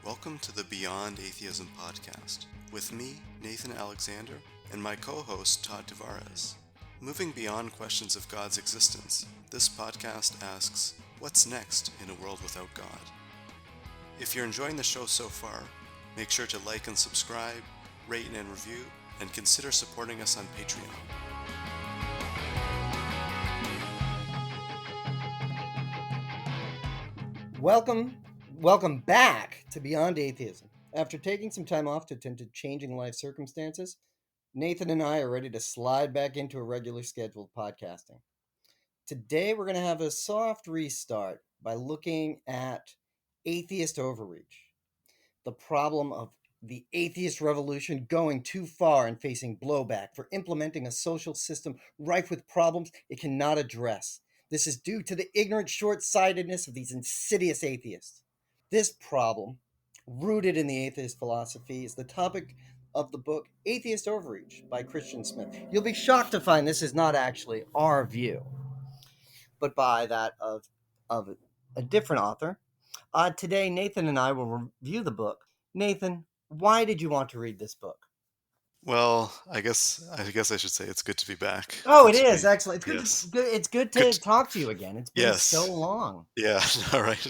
Welcome to the Beyond Atheism podcast, with me, Nathan Alexander, and my co-host, Todd Tavares. Moving beyond questions of God's existence, this podcast asks, what's next in a world without God? If you're enjoying the show so far, make sure to like and subscribe, rate and review, and consider supporting us on Patreon. Welcome back to Beyond Atheism. After taking some time off to attend to changing life circumstances, Nathan and I are ready to slide back into a regular scheduled podcasting. Today we're going to have a soft restart by looking at Atheist Overreach, the problem of the atheist revolution going too far and facing blowback for implementing a social system rife with problems it cannot address. This is due to the ignorant short-sightedness of these insidious atheists. This problem, rooted in the atheist philosophy, is the topic of the book Atheist Overreach by Christian Smith. You'll be shocked to find this is not actually our view, but by that of a different author. Today, Nathan and I will review the book. Nathan, why did you want to read this book? Well, I guess I should say it's good to be back. Oh, Good it to is be, excellent. yes. It's good Good to to- talk to you again. It's been so yes. long. Yeah, all right.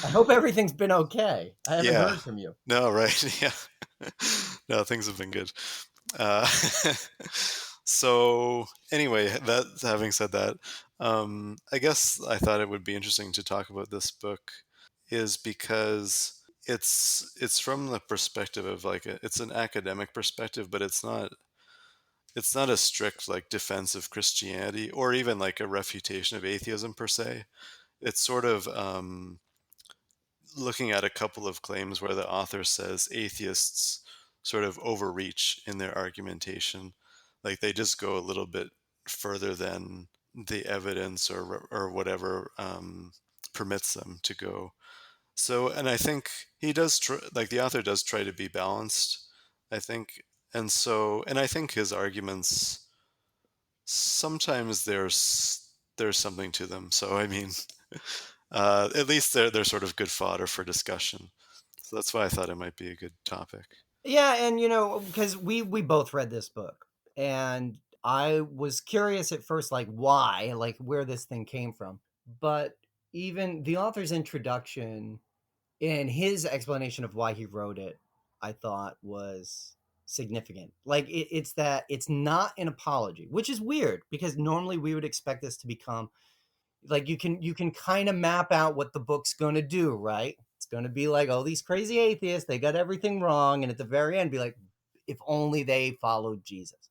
I hope everything's been okay. I haven't Yeah. heard from you. No, right. Yeah. No, things have been good. Uh, so anyway, that having said that, I guess I thought it would be interesting to talk about this book is because it's from the perspective of it's an academic perspective, but it's not a strict like defense of Christianity or even like a refutation of atheism per se. It's sort of looking at a couple of claims where the author says atheists sort of overreach in their argumentation, like they just go a little bit further than the evidence or whatever permits them to go. So, and I think he does like the author does try to be balanced, I think, and I think his arguments sometimes there's something to them. So I mean, at least they're sort of good fodder for discussion. So that's why I thought it might be a good topic. Yeah, and because we both read this book, and I was curious at first, like why, like where this thing came from. But even the author's introduction and his explanation of why he wrote it, I thought was significant. Like it's that it's not an apology, which is weird because normally we would expect this to become like you can kind of map out what the book's going to do, right? It's going to be like, oh, these crazy atheists, they got everything wrong, and at the very end be like, if only they followed Jesus.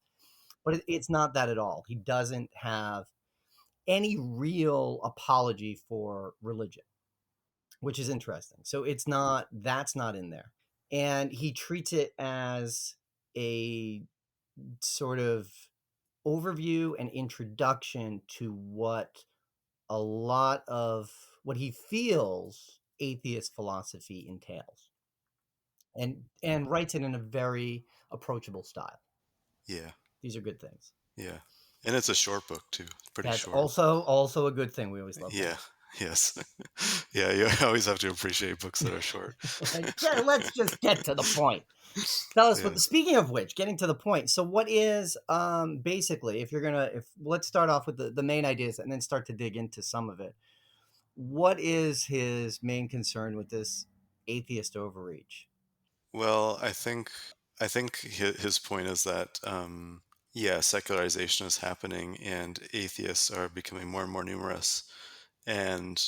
But it's not that at all. He doesn't have any real apology for religion, which is interesting. So that's not in there. And he treats it as a sort of overview and introduction to what a lot of what he feels atheist philosophy entails, and writes it in a very approachable style. Yeah, These are good things. yeah, and it's a short book too. Pretty That's short. also a good thing. We always love Yeah. Yes. Yeah. You always have to appreciate books that are short. that. Yeah, let's just get to the point. Tell us Yeah. speaking of which, getting to the point. So what is basically, if let's start off with the main ideas and then start to dig into some of it. What is his main concern with this atheist overreach? Well, I think his point is that yeah, secularization is happening and atheists are becoming more and more numerous, and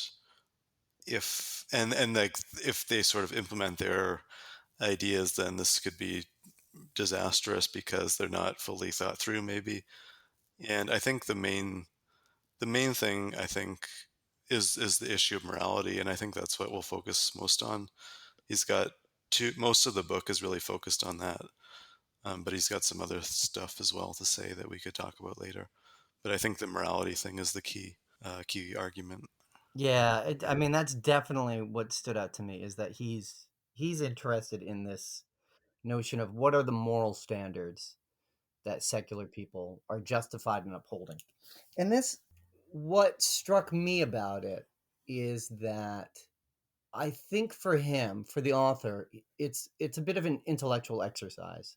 and like if they sort of implement their ideas, then this could be disastrous because they're not fully thought through, maybe. And I think the main thing I think is the issue of morality, and I think that's what we'll focus most on. He's got most of the book is really focused on that, but he's got some other stuff as well to say that we could talk about later. But I think the morality thing is the key argument. Yeah, I mean that's definitely what stood out to me is that he's interested in this notion of what are the moral standards that secular people are justified in upholding. And this, what struck me about it is that I think for him, for the author, it's a bit of an intellectual exercise.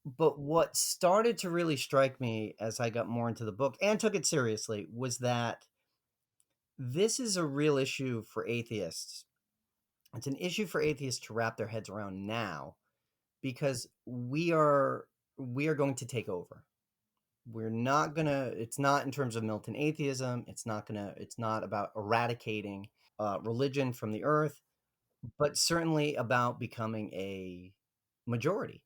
But what started to really strike me as I got more into the book and took it seriously was that this is a real issue for atheists. It's an issue for atheists to wrap their heads around now because we are going to take over. We're not gonna. It's not in terms of militant atheism. It's not gonna. It's not about eradicating religion from the earth, but certainly about becoming a majority.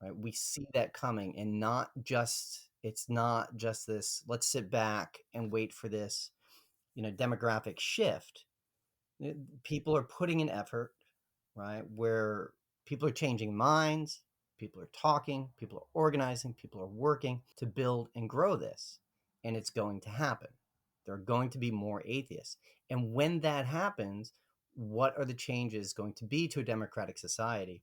Right? We see that coming, and not just. It's not just this. Let's sit back and wait for this, demographic shift. People are putting in effort, right? Where people are changing minds, people are talking, people are organizing, people are working to build and grow this. And it's going to happen. There are going to be more atheists. And when that happens, what are the changes going to be to a democratic society?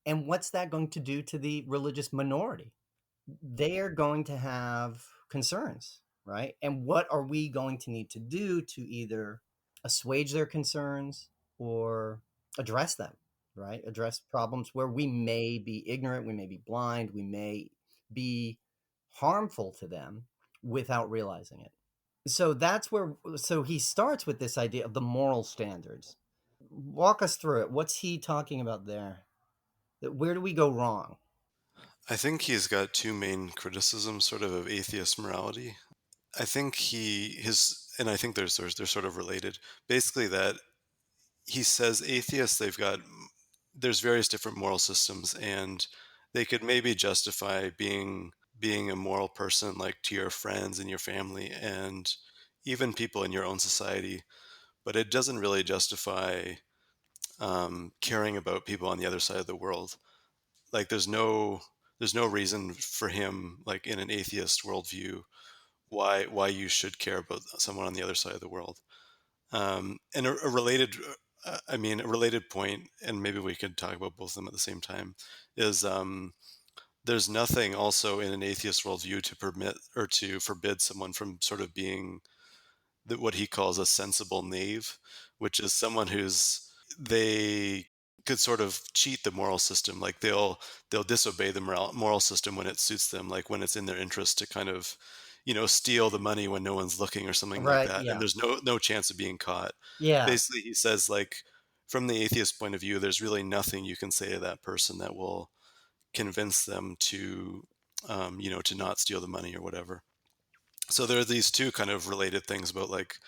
And what's that going to do to the religious minority? They are going to have concerns, right? And what are we going to need to do to either assuage their concerns or address them, right? Address problems where we may be ignorant, we may be blind, we may be harmful to them without realizing it. So he starts with this idea of the moral standards. Walk us through it. What's he talking about there? Where do we go wrong? I think he's got two main criticisms, sort of atheist morality. I think and I think they're sort of related. Basically, that he says atheists, there's various different moral systems, and they could maybe justify being a moral person, like to your friends and your family and even people in your own society, but it doesn't really justify caring about people on the other side of the world. Like there's no reason for him, like in an atheist worldview, why you should care about someone on the other side of the world. And a related point, and maybe we could talk about both of them at the same time, is there's nothing also in an atheist worldview to permit or to forbid someone from sort of being what he calls a sensible knave, which is someone they could sort of cheat the moral system. Like they'll disobey the moral system when it suits them, like when it's in their interest to kind of, steal the money when no one's looking or something like Right. that, and Yeah. there's no chance of being caught. Yeah. Basically, he says, like, from the atheist point of view, there's really nothing you can say to that person that will convince them to not steal the money or whatever. So there are these two kind of related things about, like,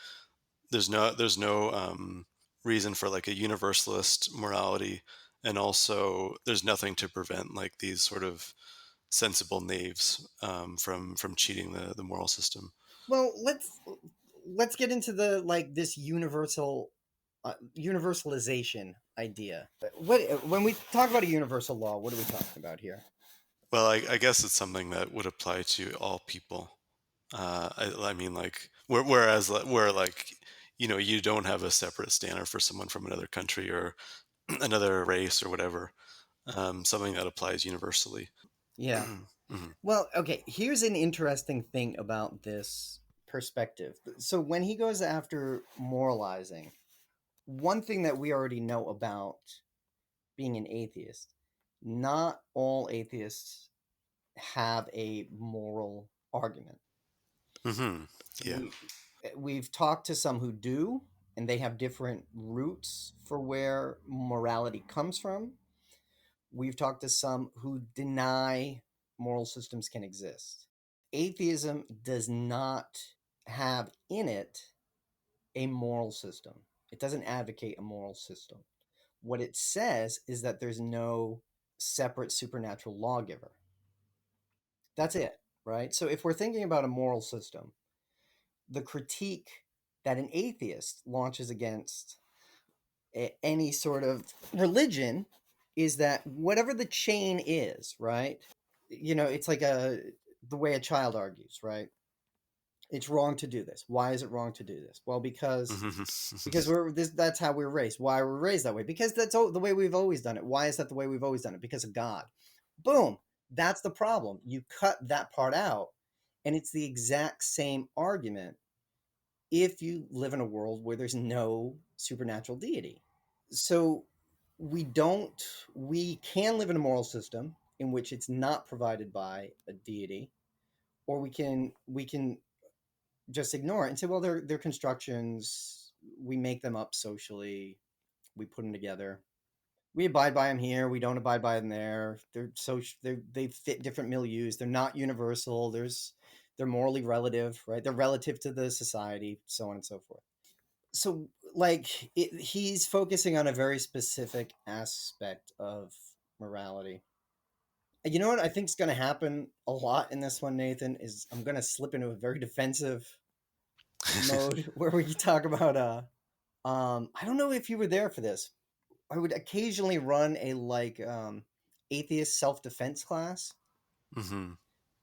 there's no reason for like a universalist morality, and also there's nothing to prevent like these sort of sensible knaves from cheating the moral system. Well, let's get into the like this universalization idea. What when we talk about a universal law, what are we talking about here? Well, I guess it's something that would apply to all people. I mean, like, where like, you don't have a separate standard for someone from another country or another race or whatever. Something that applies universally. Yeah. Mhm. Well, okay, here's an interesting thing about this perspective. So when he goes after moralizing, one thing that we already know about being an atheist, not all atheists have a moral argument. Mhm. Yeah. We we've talked to some who do, and they have different roots for where morality comes from. We've talked to some who deny moral systems can exist. Atheism does not have in it a moral system. It doesn't advocate a moral system. What it says is that there's no separate supernatural lawgiver. That's it, right? So if we're thinking about a moral system, the critique that an atheist launches against any sort of religion is that whatever the chain is, right? It's like the way a child argues, right? It's wrong to do this. Why is it wrong to do this? Well, Mhm. because we're this that's how we're raised. Why we're raised that way? Because that's the way we've always done it. Why is that the way we've always done it? Because of God. Boom. That's the problem. You cut that part out, and it's the exact same argument if you live in a world where there's no supernatural deity. So we don't we can live in a moral system in which it's not provided by a deity, or we can just ignore it and say, well, they're constructions, we make them up socially, we put them together, we abide by them here, we don't abide by them there, they fit different milieus, they're not universal, they're morally relative, right? They're relative to the society, so on and so forth. So he's focusing on a very specific aspect of morality. You know what I think is going to happen a lot in this one, Nathan, is I'm going to slip into a very defensive mode where we talk about I don't know if you were there for this. I would occasionally run a atheist self-defense class Hmm.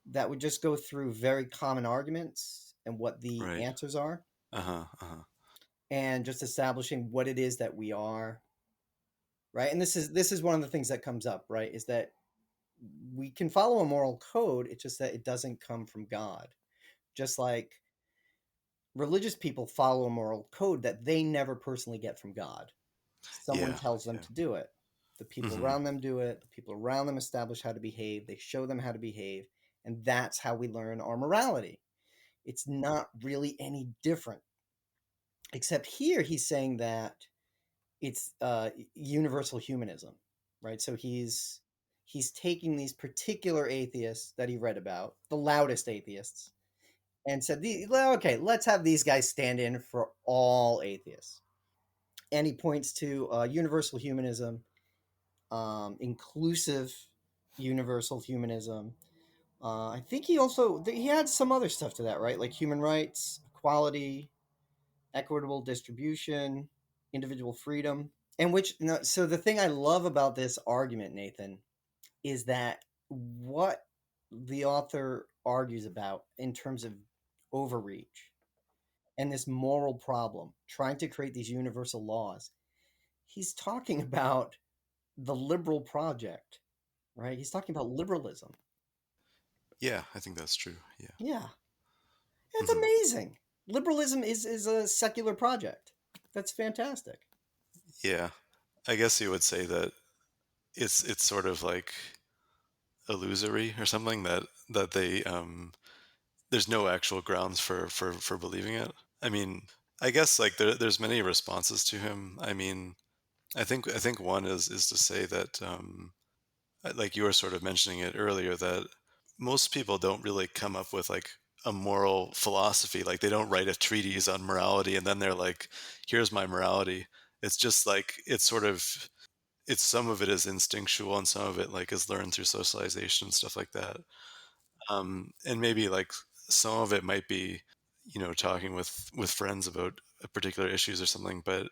that would just go through very common arguments and what the Right. answers are, Uh-huh. Uh-huh. and just establishing what it is that we are, right? And this is one of the things that comes up, right? Is that we can follow a moral code, it's just that it doesn't come from God. Just like religious people follow a moral code that they never personally get from God. Someone Yeah. tells them Yeah. to do it. The people Hmm. around them do it. The people around them establish how to behave. They show them how to behave. And that's how we learn our morality. It's not really any different. Except here he's saying that it's universal humanism, right? So he's taking these particular atheists that he read about, the loudest atheists, and said, well, okay, let's have these guys stand in for all atheists. And he points to universal humanism, inclusive universal humanism. I think he had some other stuff to that, right? Like human rights, equality, equitable distribution, individual freedom. And which no, so the thing I love about this argument, Nathan, is that what the author argues about in terms of overreach and this moral problem, trying to create these universal laws, he's talking about the liberal project, right? He's talking about liberalism. Yeah, I think that's true. Yeah. Yeah, it's Hmm. amazing. Liberalism is a secular project. That's fantastic. Yeah. I guess you would say that it's sort of like illusory or something that they there's no actual grounds for believing it. I mean, I guess like there's many responses to him. I mean, I think one is to say that like you were sort of mentioning it earlier, that most people don't really come up with like a moral philosophy. Like they don't write a treatise on morality and then they're like, here's my morality. It's just like it's sort of it's some of it is instinctual and some of it like is learned through socialization and stuff like that. And maybe like some of it might be, talking with friends about particular issues or something, but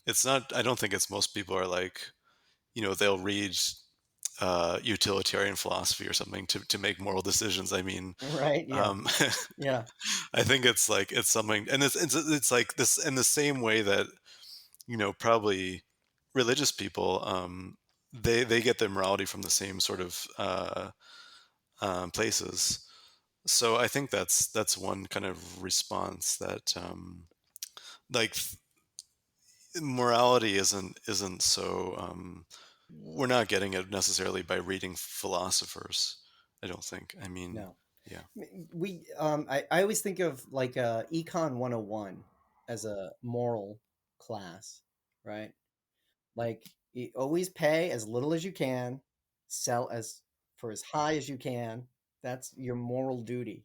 it's not. I don't think it's most people are like, they'll read utilitarian philosophy or something to make moral decisions. I mean, Right? Yeah. um, Yeah. I think it's like it's something, and it's like this in the same way that probably religious people they get their morality from the same sort of places. So I think that's one kind of response that like morality isn't so we're not getting it necessarily by reading philosophers. I don't think. I mean, No. yeah. I always think of like Econ 101 as a moral class, right? Like you always pay as little as you can, sell as for as high as you can. That's your moral duty.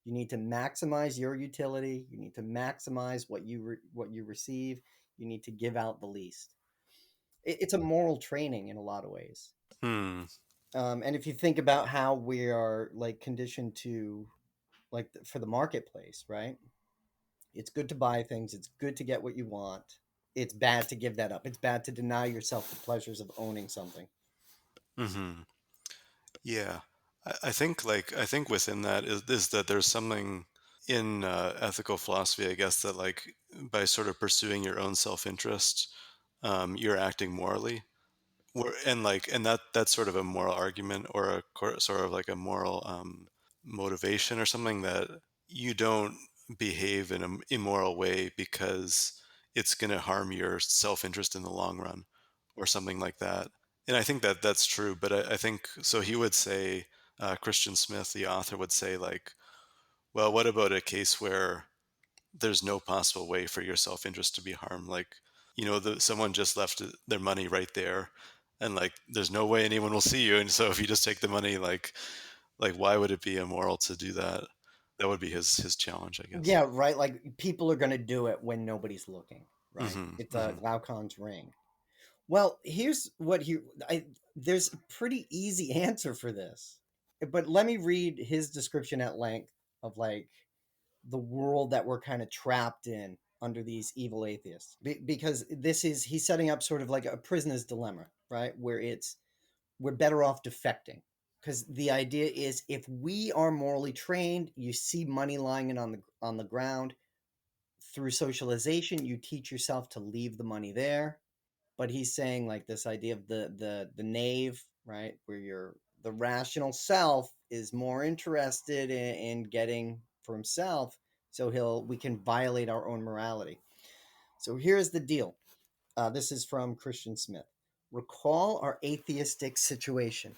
You need to maximize your utility. You need to maximize what you receive. You need to give out the least. It's a moral training in a lot of ways. Hmm. And if you think about how we are like conditioned to for the marketplace, right? It's good to buy things. It's good to get what you want. It's bad to give that up. It's bad to deny yourself the pleasures of owning something. Hmm. Yeah. I think within that is that there's something in ethical philosophy, I guess, that like by sort of pursuing your own self-interest, you're acting morally. And that's sort of a moral argument or sort of like a moral motivation or something, that you don't behave in an immoral way because it's going to harm your self-interest in the long run or something like that. And I think that that's true, but I think so. He would say, Christian Smith, the author, would say, like, well, what about a case where there's no possible way for your self-interest to be harmed? Like, someone just left their money right there, and like, there's no way anyone will see you. And so if you just take the money, like why would it be immoral to do that? That would be his challenge, I guess. Yeah, right. Like people are going to do it when nobody's looking, right? Hmm. It's a Hmm. Glaucon's ring. Well, here's what he I there's a pretty easy answer for this. But let me read his description at length of like the world that we're kind of trapped in under these evil atheists. Because this is he's setting up sort of like a prisoner's dilemma, right? Where it's we're better off defecting. Because the idea is if we are morally trained, you see money lying on the ground, through socialization, you teach yourself to leave the money there. But he's saying like this idea of the knave, right, where you're the rational self is more interested in getting for himself, so he'll we can violate our own morality. So here's the deal. This is from Christian Smith. Recall our atheistic situation.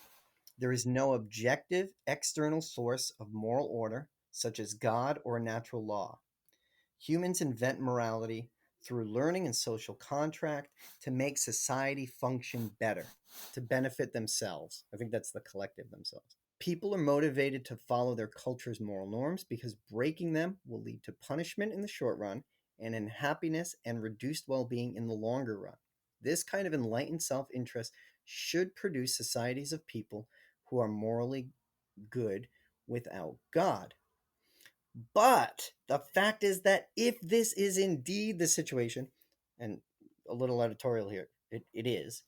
There is no objective external source of moral order, such as God or natural law. Humans invent morality through learning and social contract to make society function better, to benefit themselves. I think that's the collective themselves. People are motivated to follow their culture's moral norms because breaking them will lead to punishment in the short run and unhappiness and reduced well being in the longer run. This kind of enlightened self interest should produce societies of people who are morally good without God. But the fact is that if this is indeed the situation, and a little editorial here, it is,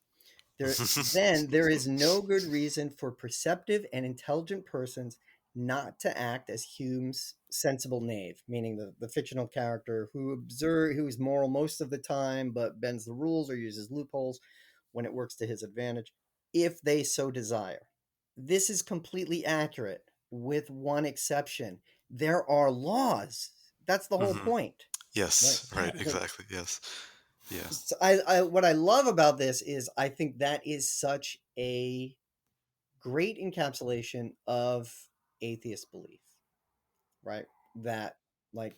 then there is no good reason for perceptive and intelligent persons not to act as Hume's sensible knave, meaning the fictional character who is moral most of the time but bends the rules or uses loopholes when it works to his advantage, if they so desire. This is completely accurate, with one exception. There are laws. That's the whole Hmm. point, right? Yes, right, exactly. Yes. Yeah. So what I love about this is I think that is such a great encapsulation of atheist belief, right? That like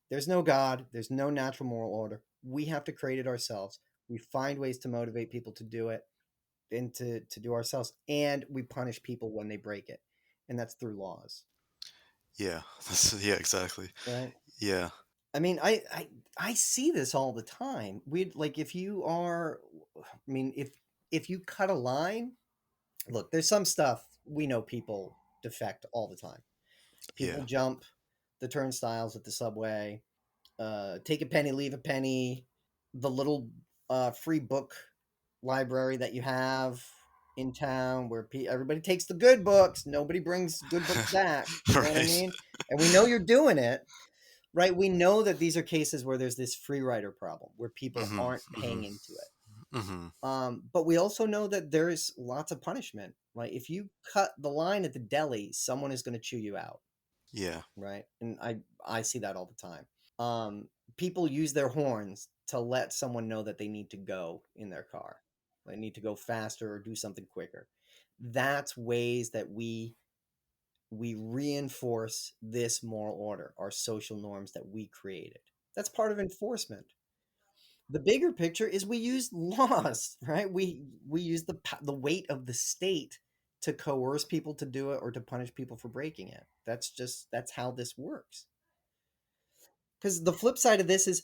there's no God, there's no natural moral order. We have to create it ourselves. We find ways to motivate people to do it and to do ourselves, and we punish people when they break it, and that's through laws, Yeah. Yeah, exactly. right? Yeah. I mean, I see this all the time. We'd like if you are, I mean, if you cut a line, look, there's some stuff we know people defect all the time. People Yeah. jump the turnstiles at the subway, take a penny, leave a penny, the little free book library that you have in town where everybody takes the good books, nobody brings good books back. You know what I Right. mean? And we know you're doing it, right? We know that these are cases where there's this free rider problem where people Hmm. aren't Hmm. paying into it. Hmm. But we also know that there's lots of punishment. Right? If you cut the line at the deli, someone is going to chew you out, Yeah. right? And I see that all the time. Um, People use their horns to let someone know that they need to go in their car. They need to go faster or do something quicker. That's ways that we reinforce this moral order, our social norms that we created. That's part of enforcement. The bigger picture is we use laws, right? We use the weight of the state to coerce people to do it or to punish people for breaking it. That's how this works. Because the flip side of this is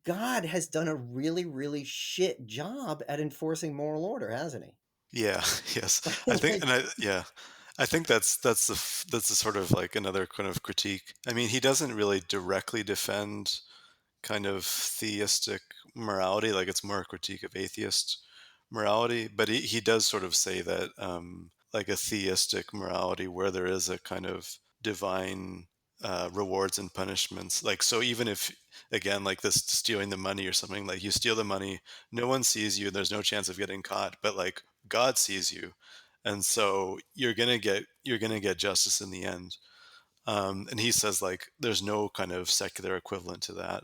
God has done a really, really shit job at enforcing moral order, hasn't Yeah. Yes. he? I think, Like, and yeah, I think that's the sort of like another kind of critique. I mean, he doesn't really directly defend kind of theistic morality, like it's more a critique of atheist morality, but he does sort of say that, like a theistic morality where there is a kind of divine rewards and punishments. Like, so even if, again, like this stealing the money or something, like you steal the money, no one sees you, there's no chance of getting caught, but like God sees you. And so you're gonna get justice in the end. And he says like there's no kind of secular equivalent to that.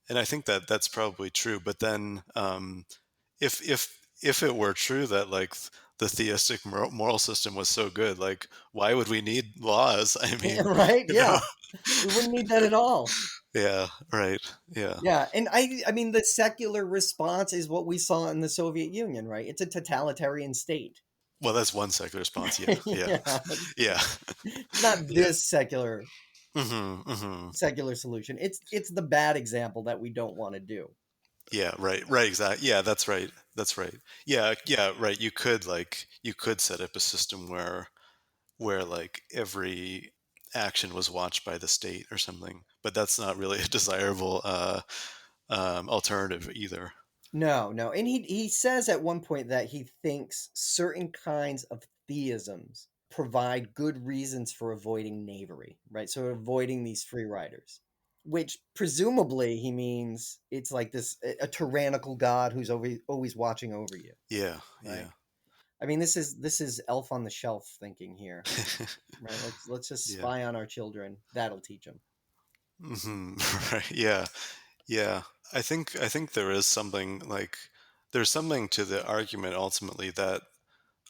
And I think that that's probably true. But then, if it were true that like the theistic moral system was so good, like why would we need laws? I mean, Right? you know, Yeah. We wouldn't need that at all. yeah, right, yeah. Yeah, and I mean, the secular response is what we saw in the Soviet Union, right? It's a totalitarian state. Well, that's one secular response. Yeah, yeah, Yeah, yeah, it's not yeah. this Hmm. secular solution. It's the bad example that we don't want to do. Yeah, right, right, exactly. Yeah, that's right. That's right. Yeah, yeah, right. You could set up a system where like every action was watched by the state or something, but that's not really a desirable alternative either. No, no. And he says at one point that he thinks certain kinds of theisms provide good reasons for avoiding knavery, right? So avoiding these free riders, which presumably he means it's like this a tyrannical god who's always watching over you, Yeah, right? yeah, I mean, this is elf on the shelf thinking here, right? Let's just yeah. spy on our children. That'll teach them. Hmm. Right. Yeah, yeah. I think there is something like there's something to the argument ultimately that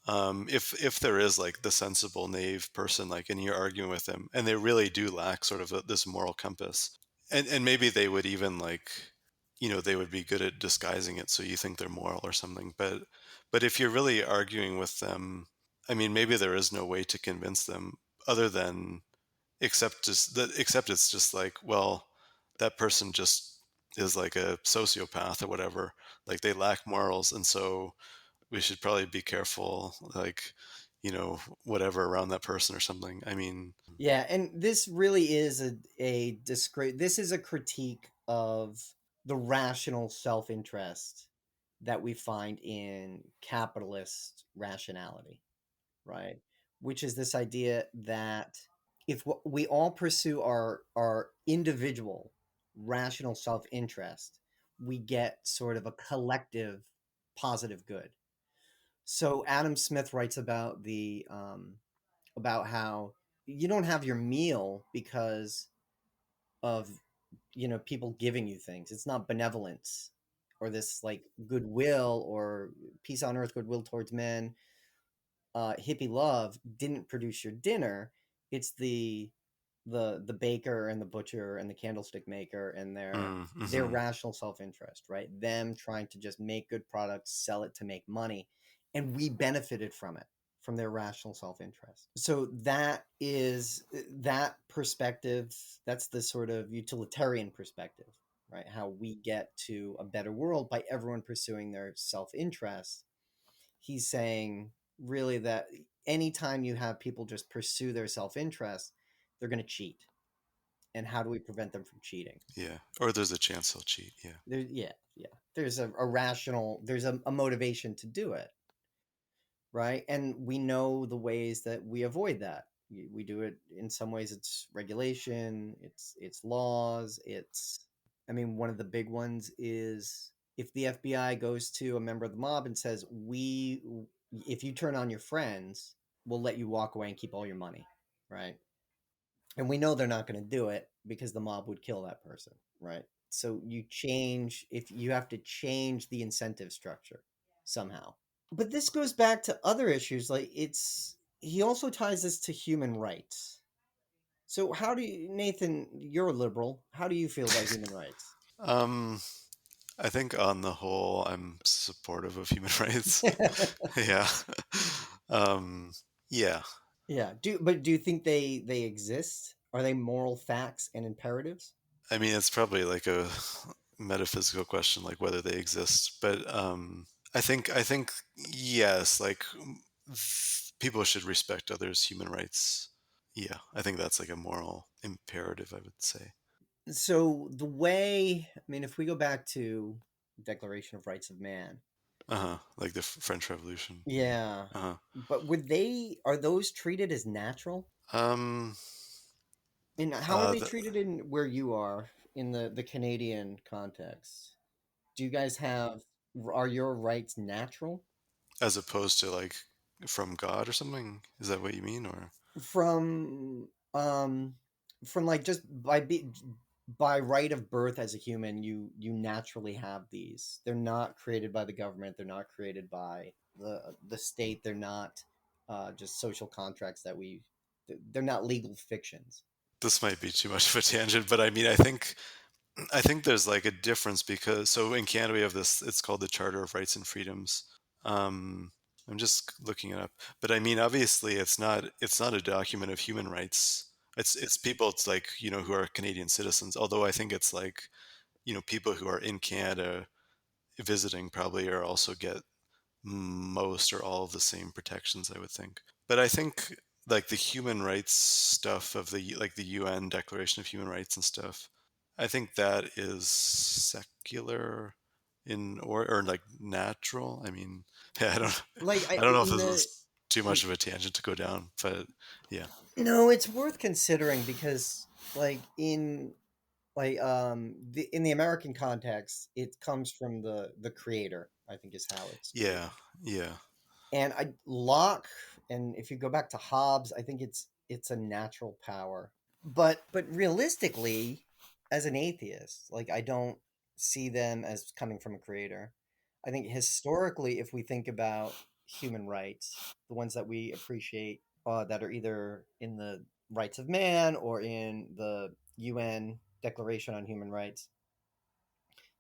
if there is like the sensible naive person like and you're arguing with them and they really do lack sort of this moral compass and maybe they would even like they would be good at disguising it so you think they're moral or something, but if you're really arguing with them, I mean maybe there is no way to convince them other than except it's just like, well, that person just is like a sociopath or whatever, like they lack morals, and so we should probably be careful, like, whatever around that person or something. I mean, Yeah, and this really is this is a critique of the rational self-interest that we find in capitalist rationality, right? Which is this idea that if we all pursue our individual rational self-interest, we get sort of a collective positive good. So Adam Smith writes about how you don't have your meal because of people giving you things. It's not benevolence or this like goodwill or peace on earth, goodwill towards men, hippie love didn't produce your dinner. It's the baker and the butcher and the candlestick maker and their mm-hmm. rational self-interest, right? Them trying to just make good products, sell it to make money, and we benefited from it, from their rational self-interest. So that perspective, that's the sort of utilitarian perspective, right? How we get to a better world by everyone pursuing their self-interest. He's saying really that anytime you have people just pursue their self-interest, they're going to cheat. And how do we prevent them from cheating? Yeah, or there's a chance they'll cheat. Yeah. Yeah. There's a rational, there's a motivation to do it, right? And we know the ways that we avoid that. We do it in some ways. It's regulation. It's laws. I mean, one of the big ones is if the FBI goes to a member of the mob and says, if you turn on your friends, we'll let you walk away and keep all your money, right? And we know they're not going to do it because the mob would kill that person, right? So if you have to change the incentive structure somehow. But this goes back to other issues, like he also ties this to human rights. So how do you, Nathan, you're a liberal, how do you feel about human rights? um I think on the whole I'm supportive of human rights. Yeah. um yeah. Yeah, do you think they exist? Are they moral facts and imperatives? I mean, it's probably like a metaphysical question, like whether they exist. But I think yes, like people should respect others' human rights. Yeah, I think that's like a moral imperative, I would say. So the way, I mean, if we go back to Declaration of Rights of Man, Uh huh. Like the French Revolution. yeah, Uh but are those treated as natural? huh. And how are Uh, they the, treated in where you are in the Canadian context? Do you guys are your rights natural as opposed to like from God or something. Is that what you mean, or? from um from like just by be by right of birth as a human, you naturally have these. They're not created by the government. They're not created by the state. They're not just social contracts that we. They're not legal fictions. This might be too much of a tangent, but I mean, I think there's like a difference because so in Canada we have this. It's called the Charter of Rights and Freedoms. Um, I'm just looking it up, but I mean, obviously, it's not a document of human rights. It's people. It's like who are Canadian citizens. Although I think it's like people who are in Canada visiting probably are also get most or all of the same protections, I would think. But I think like the human rights stuff of the UN Declaration of Human Rights and stuff, I think that is secular or like natural. I mean, yeah, Like I don't know if in this the is too much of a tangent to go down, but yeah. no, it's worth considering because like in the American context, it comes from the creator. I think is how it's Yeah, treated. yeah. And Locke, and if you go back to Hobbes, I think it's a natural power. But realistically, as an atheist, like I don't see them as coming from a creator. I think historically, if we think about human rights, the ones that we appreciate that are either in the rights of man or in the UN Declaration on Human Rights,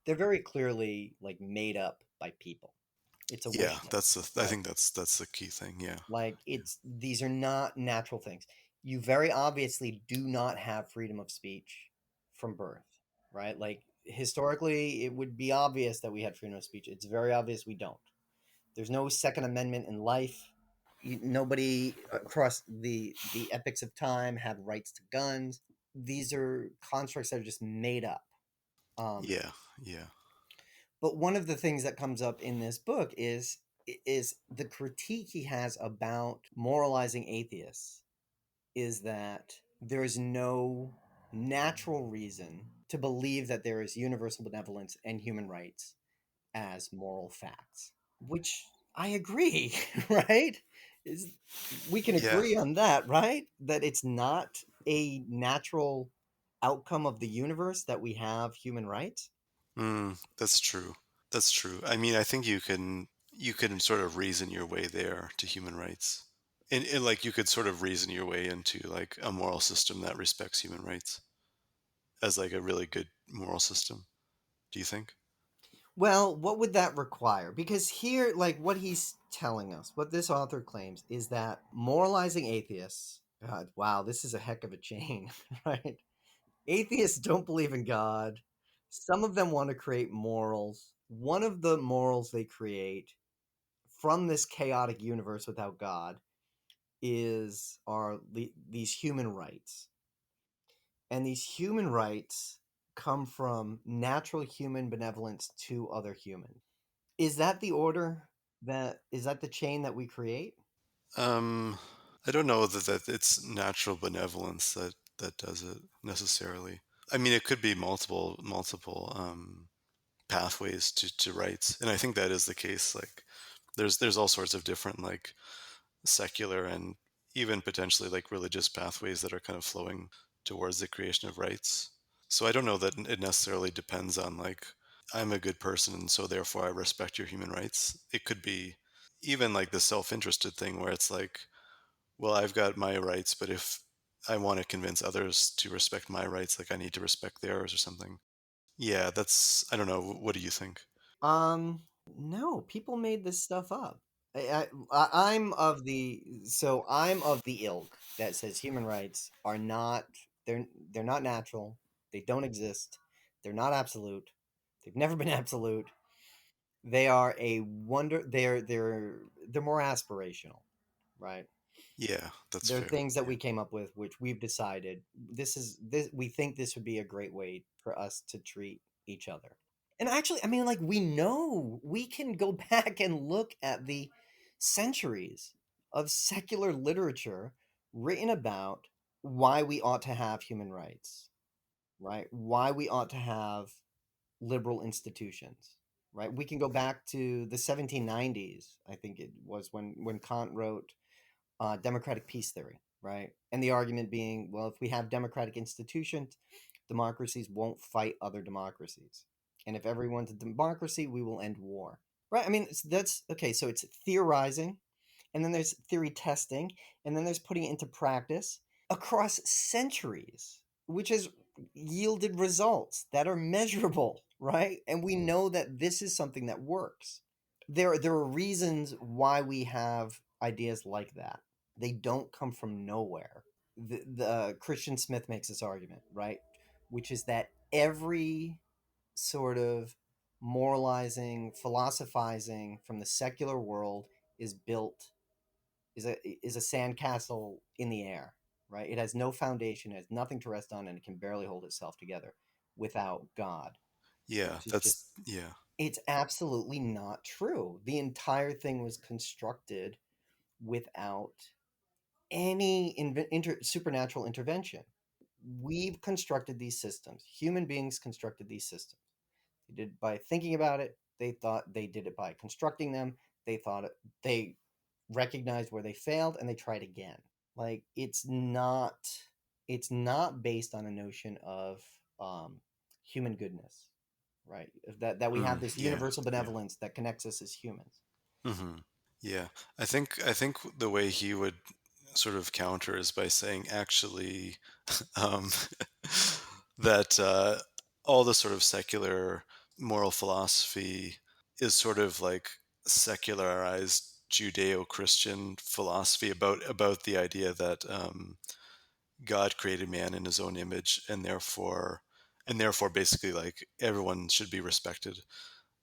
they're very clearly like made up by people. It's a Yeah, wish list, I right? think that's the key thing. Yeah. Like it's these are not natural things. You very obviously do not have freedom of speech from birth, right? Like historically, it would be obvious that we had freedom of speech. It's very obvious we don't. There's no Second Amendment in life. Nobody across the epochs of time had rights to guns. These are constructs that are just made up. Um, Yeah, yeah. but one of the things that comes up in this book is the critique he has about moralizing atheists is that there is no natural reason to believe that there is universal benevolence and human rights as moral facts, which I agree, right? Is we can Yeah. agree on that, right? That it's not a natural outcome of the universe that we have human rights. That's true. That's true. I mean, I think you can sort of reason your way there to human rights. And like you could sort of reason your way into like a moral system that respects human rights as like a really good moral system. Do you think? Well, what would that require? Because here, like what he's telling us, what this author claims is that moralizing atheists, God, wow, this is a heck of a chain, right? Atheists don't believe in God. Some of them want to create morals. One of the morals they create from this chaotic universe without God are these human rights. And these human rights come from natural human benevolence to other humans. Is that the order that is that the chain that we create? Um, I don't know that it's natural benevolence that does it necessarily. I mean, it could be multiple pathways to rights, and I think that is the case. Like, there's all sorts of different like secular and even potentially like religious pathways that are kind of flowing towards the creation of rights. So I don't know that it necessarily depends on like I'm a good person and so therefore I respect your human rights. It could be even like the self-interested thing where it's like, well, I've got my rights, but if I want to convince others to respect my rights, like I need to respect theirs or something. Yeah, that's I don't know. What do you think? No, people made this stuff up. I'm of the I'm of the ilk that says human rights are not they're not natural. They don't exist. They're not absolute. They've never been absolute. They are a wonder. They're more aspirational, right? Yeah, that's They're fair. things that Yeah. we came up with, which we've decided this. We think this would be a great way for us to treat each other. And actually, I mean, like we know we can go back and look at the centuries of secular literature written about why we ought to have human rights, right? Why we ought to have liberal institutions, right? We can go back to the 1790s. I think it was when Kant wrote democratic peace theory, right? And the argument being, well, if we have democratic institutions, Democracies won't fight other democracies. And if everyone's a democracy, we will end war. Right? I mean, that's okay. So it's theorizing, and then there's theory testing, and then there's putting it into practice across centuries, which has yielded results that are measurable, right? And we know that this is something that works. There are reasons why we have ideas like that. They don't come from nowhere. The Christian Smith makes this argument, right? Which is that every sort of moralizing, philosophizing from the secular world is built is a sandcastle in the air, right? It has no foundation, it has nothing to rest on, and it can barely hold itself together without God, Yeah, which is just that's yeah. it's absolutely not true. The entire thing was constructed without any supernatural intervention. We've constructed these systems. Human beings constructed these systems. They did it by thinking about it. They thought they did it by constructing them. They thought they recognized where they failed and they tried again. Like it's not based on a notion of um, human goodness, right? That we have this Yeah, universal yeah. benevolence that connects us as humans. Hmm. Yeah, I think the way he would sort of counter is by saying actually um, that all the sort of secular moral philosophy is sort of like secularized Judeo-Christian philosophy about the idea that God created man in His own image, and therefore basically like everyone should be respected.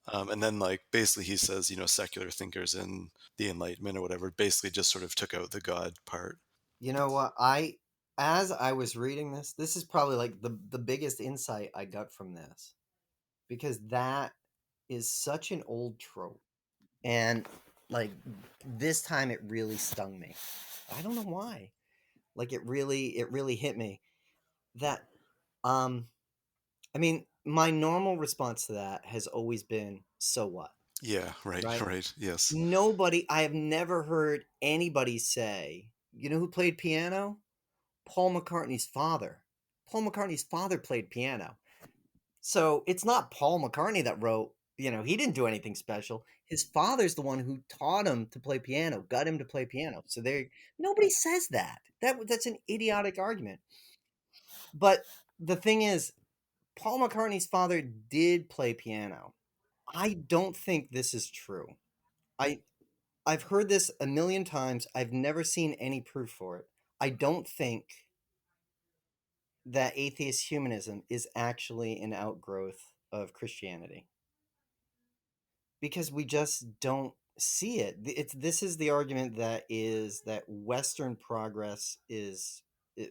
And then like basically he says, secular thinkers in the Enlightenment or whatever basically just sort of took out the God part. You know what? As I was reading this is probably like the biggest insight I got from this, because that is such an old trope. And like this time it really stung me. I don't know why. Like it really hit me that um I mean, my normal response to that has always been so what, Yeah, right, right? right, yes. I have never heard anybody say, you know who played piano? Paul McCartney's father. Paul McCartney's father played piano. So it's not Paul McCartney that wrote, he didn't do anything special. His father's the one who taught him to play piano, got him to play piano. So there, nobody says that. That's an idiotic argument. But the thing is, Paul McCartney's father did play piano. I don't think this is true. I I've heard this a million times. I've never seen any proof for it. I don't think that atheist humanism is actually an outgrowth of Christianity, because we just don't see it. This is the argument that Western progress is,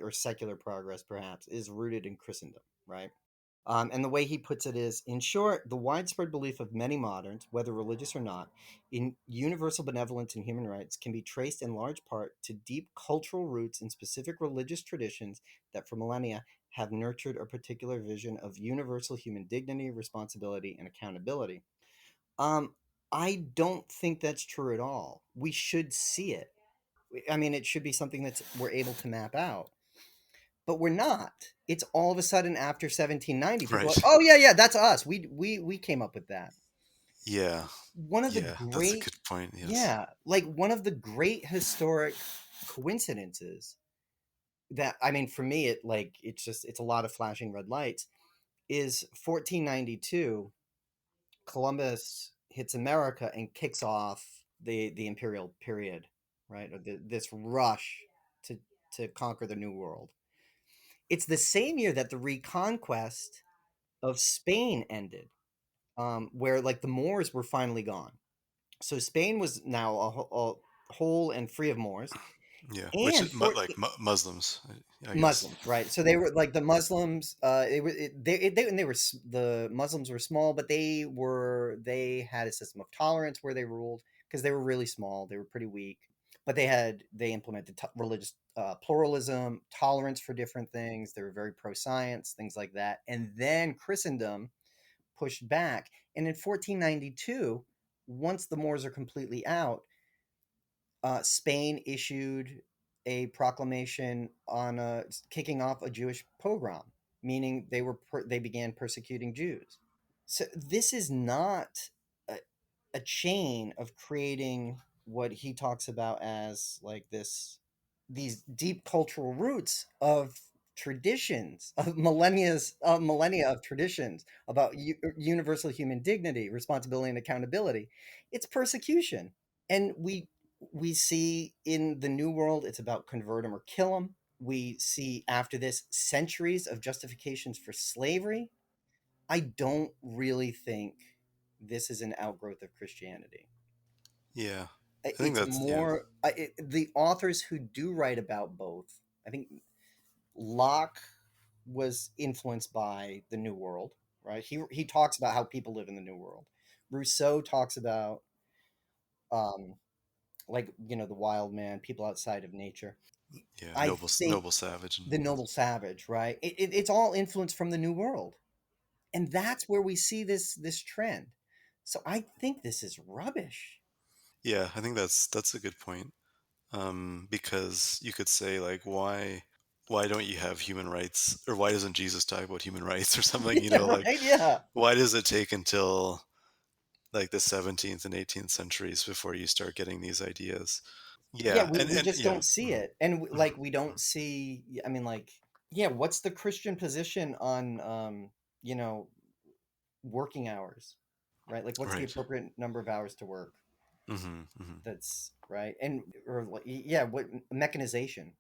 or secular progress perhaps, is rooted in Christendom, right? And the way he puts it is, in short, the widespread belief of many moderns, whether religious or not, in universal benevolence and human rights can be traced in large part to deep cultural roots in specific religious traditions that for millennia have nurtured a particular vision of universal human dignity, responsibility, and accountability. Um, I don't think that's true at all. We should see it. I mean, it should be something that we're able to map out, but we're not. It's all of a sudden after 1790, people are like, Right. "Oh yeah, yeah, that's us. We came up with that." Yeah. One of the Yeah, that's a great, good point, yes. yeah, like one of the great historic coincidences that, I mean, for me, it's a lot of flashing red lights. Is 1492, Columbus hits America and kicks off the imperial period, right? Or this rush to conquer the New World. It's the same year that the reconquest of Spain ended, where like the Moors were finally gone. So Spain was now a whole and free of Moors, Yeah, which and is like Muslims, I guess. Muslims, right? So they were like the Muslims. They were the Muslims were small, but they had a system of tolerance where they ruled, because they were really small. They were pretty weak, but they implemented religious pluralism, tolerance for different things. They were very pro science, things like that. And then Christendom pushed back, and in 1492, once the Moors are completely out, Spain issued a proclamation on kicking off a Jewish pogrom. meaning they began persecuting Jews. So this is not a, a chain of creating what he talks about as like these deep cultural roots of traditions of millennia of traditions about universal human dignity, responsibility, and accountability. It's persecution, and we see in the New World it's about convert them or kill them. We see after this centuries of justifications for slavery. I don't really think this is an outgrowth of Christianity. Yeah. I think It's that's yeah. more the authors who do write about both. I think Locke was influenced by the New World, right? He talks about how people live in the New World. Rousseau talks about um, like the wild man, people outside of nature. Yeah, I think noble savage and the yeah. noble savage, right? It's all influenced from the New World, and that's where we see this trend. So I think this is rubbish. Yeah, I think that's a good point. Because you could say like why don't you have human rights, or why doesn't Jesus talk about human rights or something, Yeah, like right. Yeah, why does it take until like the 17th and 18th centuries before you start getting these ideas? yeah. Yeah, We and just yeah. don't see Mhm, it, and mhm, like we don't see. I mean, like, yeah. What's the Christian position on you know working hours, right? Like, what's the right. appropriate number of hours to work? Hmm, hmm. That's right, and or like, yeah, what mechanization?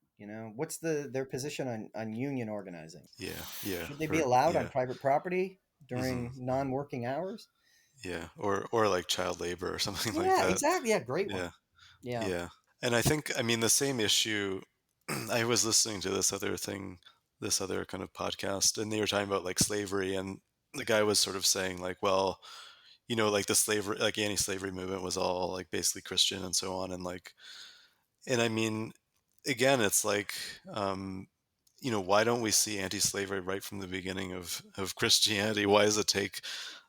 What's their position on union organizing? Yeah, yeah, Should they be or allowed on yeah. private property Hmm, during hmm. non-working hours? Yeah, or like child labor or something like Yeah, that. exactly. Yeah, great one. Yeah, Yeah. yeah. And I think, I mean, the same issue. I was listening to this other kind of podcast, and they were talking about like slavery, and the guy was sort of saying like, well, like the slavery, like anti-slavery movement was all like basically Christian and so on, and like, and I mean, again, it's like, um, why don't we see anti-slavery right from the beginning of Christianity? Why does it take,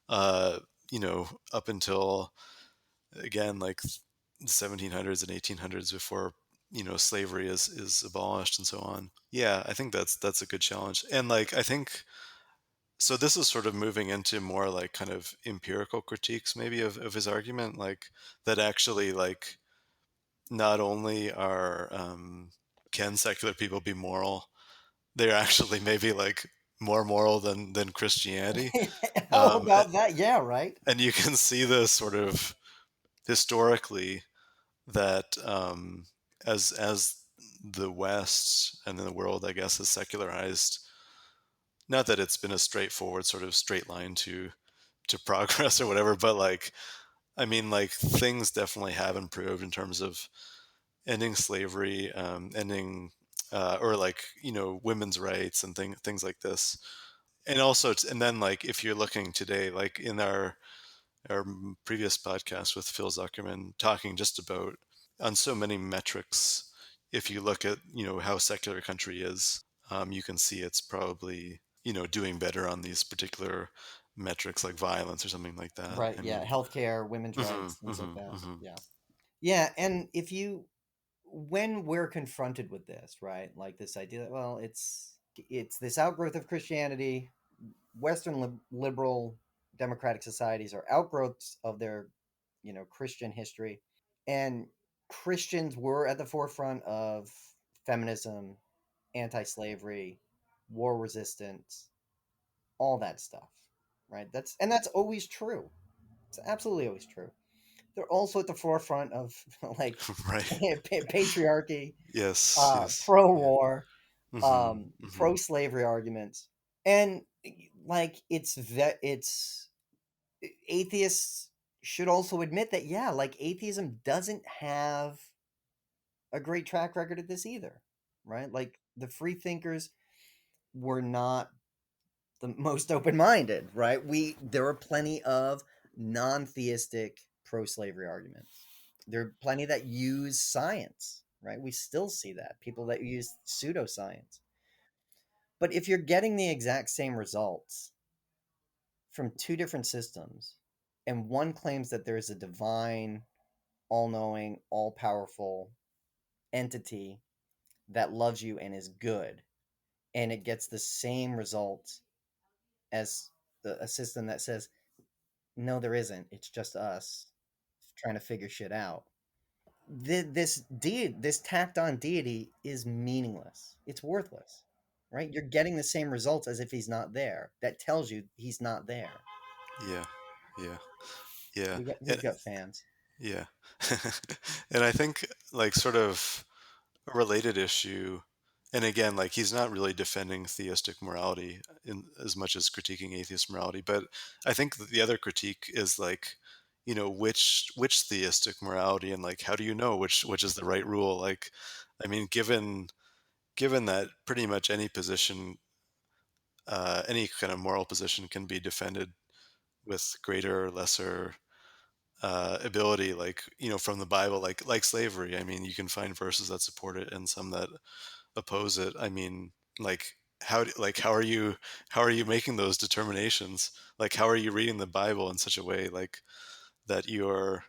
uh, up until again like the 1700s and 1800s before slavery is abolished and so on? Yeah, I think that's a good challenge. And like I think so this is sort of moving into more like kind of empirical critiques maybe of his argument, like that actually like not only are can secular people be moral, they're actually maybe like more moral than Christianity. How um, a- about that? Yeah, right. and you can see this sort of historically that as the West and then the world, I guess, is secularized. Not that it's been a straightforward sort of straight line to progress or whatever, but like I mean, like things definitely have improved in terms of ending slavery, ending or like women's rights and things like this. And also, and then like if you're looking today, like in our previous podcast with Phil Zuckerman talking just about on so many metrics, if you look at how secular a country is, you can see it's probably doing better on these particular metrics like violence or something like that. Right. I Yeah. mean, Healthcare, women's hmm, rights, things like hmm, that. hmm. Yeah. Yeah. And when we're confronted with this, right, like this idea that, well, it's this outgrowth of Christianity. Western liberal democratic societies are outgrowths of their, Christian history, and Christians were at the forefront of feminism, anti-slavery, war resistance, all that stuff, right? That's always true. It's absolutely always true. They're also at the forefront of like Right. patriarchy, Yes. Yes. Yeah. pro-war, Hmm, hmm. pro-slavery arguments, and like it's atheists should also admit that, yeah, like atheism doesn't have a great track record at this either, right? Like the free thinkers were not the most open-minded, right? There are plenty of non-theistic pro-slavery arguments. There are plenty that use science, right? We still see that people that use pseudoscience. But if you're getting the exact same results from two different systems, and one claims that there is a divine, all-knowing, all-powerful entity that loves you and is good, and it gets the same results as a system that says, no, there isn't. It's just us trying to figure shit out. This tacked on deity is meaningless. It's worthless, right? You're getting the same results as if he's not there. That tells you he's not there. Yeah. Yeah. Yeah. We've got fans. Yeah. And I think like sort of a related issue, and again, like he's not really defending theistic morality in as much as critiquing atheist morality, but I think that the other critique is like, which theistic morality, and like how do you know which is the right rule? Like, I mean, given that pretty much any position, any kind of moral position can be defended with greater or lesser ability, like from the Bible, like slavery. I mean, you can find verses that support it and some that oppose it. I mean, like how are you making those determinations? Like how are you reading the Bible in such a way like that you're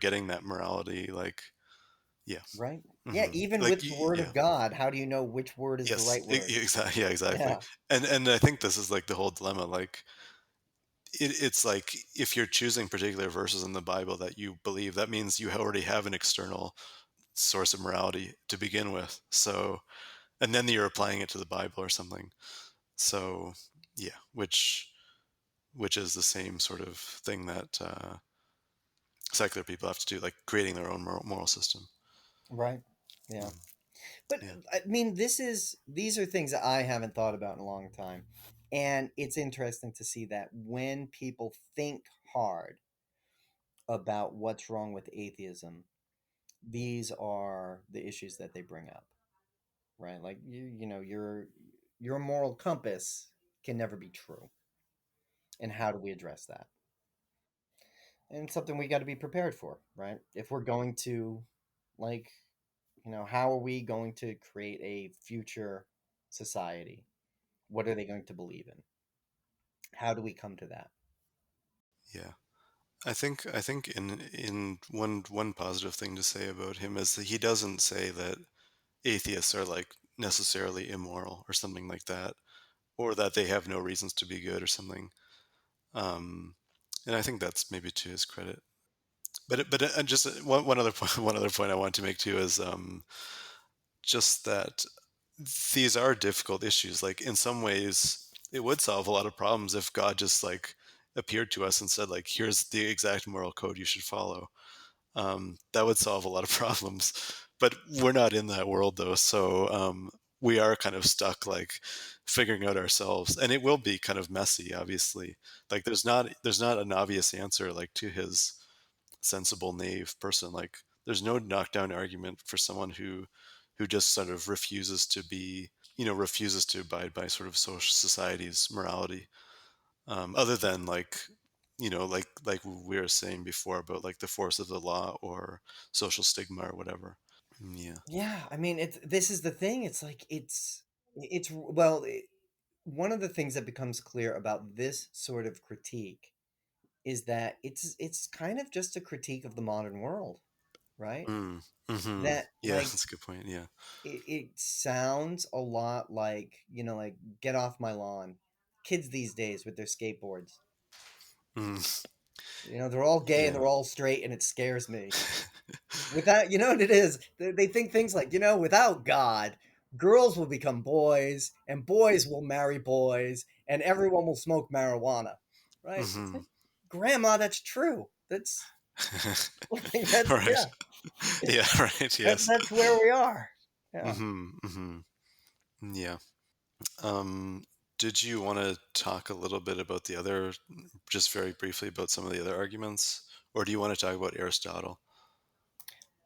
getting that morality? Like, yeah. Right? Yeah, Hmm. even Like with the word yeah. of God, how do you know which word is the Yes, right word? exactly. Yeah, exactly. Yeah, And I think this is like the whole dilemma. Like it's like if you're choosing particular verses in the Bible that you believe, that means you already have an external source of morality to begin with. So, and then you're applying it to the Bible or something. So, yeah, which is the same sort of thing that secular people have to do, like creating their own moral system. right. Yeah. Mm, But yeah. I mean, these are things that I haven't thought about in a long time. And it's interesting to see that when people think hard about what's wrong with atheism, these are the issues that they bring up, right? Like your moral compass can never be true. And how do we address that? And it's something we got to be prepared for, right? If we're going to, like, how are we going to create a future society? What are they going to believe in? How do we come to that? Yeah. I think in one positive thing to say about him is that he doesn't say that atheists are like necessarily immoral or something like that, or that they have no reasons to be good or something. Um, and I think that's maybe to his credit. But just one other point, one other point I want to make too is just that these are difficult issues. Like in some ways, it would solve a lot of problems if God just like appeared to us and said like, "Here's the exact moral code you should follow." That would solve a lot of problems. But we're not in that world though, so we are kind of stuck like figuring out ourselves, and it will be kind of messy. Obviously, like there's not an obvious answer like to his sensible naive person. Like there's no knockdown argument for someone who just sort of refuses to be refuses to abide by sort of social society's morality, other than like like we were saying before about like the force of the law or social stigma or whatever. Yeah. Yeah, I mean, it's this is the thing. It's like it's well, one of the things that becomes clear about this sort of critique is that it's kind of just a critique of the modern world, right? Mm. Hmm. That Yeah, that's a good point. Yeah. it sounds a lot like, like get off my lawn. Kids these days with their skateboards. Mm. They're all gay and Yeah. they're all straight and it scares me. Without, you know what it is? They think things like, without God, girls will become boys and boys will marry boys and everyone will smoke marijuana. Right? It's Hmm. like, Grandma, that's true. That's like that's Right. yeah. Yeah. Right. Yes. That's where we are. Yeah. Hmm. Hmm. Yeah. Um, did you want to talk a little bit about the other, just very briefly about some of the other arguments, or do you want to talk about Aristotle,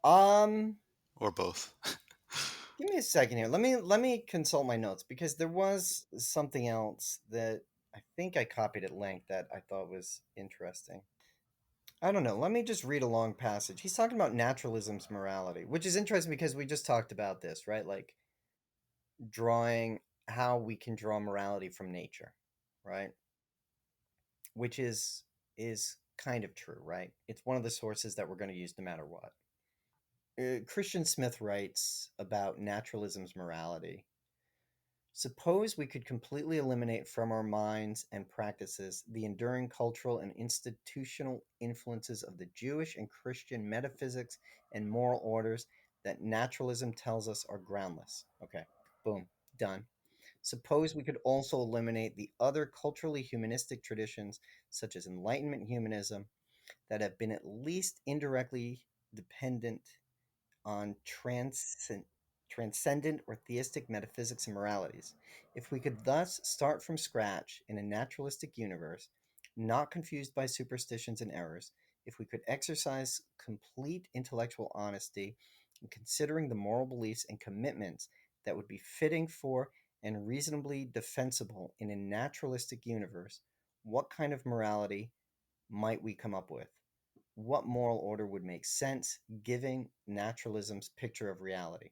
Um, or both? Give me a second here. Let me consult my notes because there was something else that I think I copied at length that I thought was interesting. I don't know. Let me just read a long passage. He's talking about naturalism's morality, which is interesting because we just talked about this, right? Like drawing how we can draw morality from nature, right? Which is kind of true, right? It's one of the sources that we're going to use no matter what. Christian Smith writes about naturalism's morality. Suppose we could completely eliminate from our minds and practices the enduring cultural and institutional influences of the Jewish and Christian metaphysics and moral orders that naturalism tells us are groundless. Okay, boom, done. Suppose we could also eliminate the other culturally humanistic traditions, such as Enlightenment humanism, that have been at least indirectly dependent on transcendent or theistic metaphysics and moralities. If we could thus start from scratch in a naturalistic universe, not confused by superstitions and errors, if we could exercise complete intellectual honesty in considering the moral beliefs and commitments that would be fitting for and reasonably defensible in a naturalistic universe, what kind of morality might we come up with? What moral order would make sense giving naturalism's picture of reality?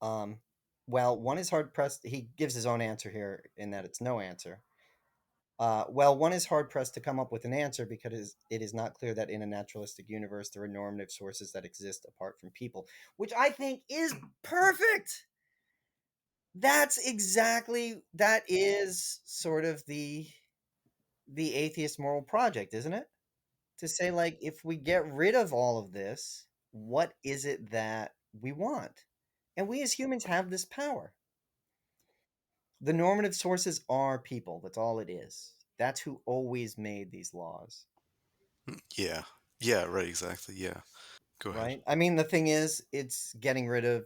Um, well, one is hard pressed. He gives his own answer here in that it's no answer. Well, one is hard pressed to come up with an answer because it is not clear that in a naturalistic universe there are normative sources that exist apart from people, which I think is perfect. That is sort of the atheist moral project, isn't it? To say, like, if we get rid of all of this, what is it that we want? And we as humans have this power. The normative sources are people. That's all it is. That's who always made these laws, Yeah. Yeah, right, exactly. Yeah. Go ahead. right? I mean, the thing is, it's getting rid of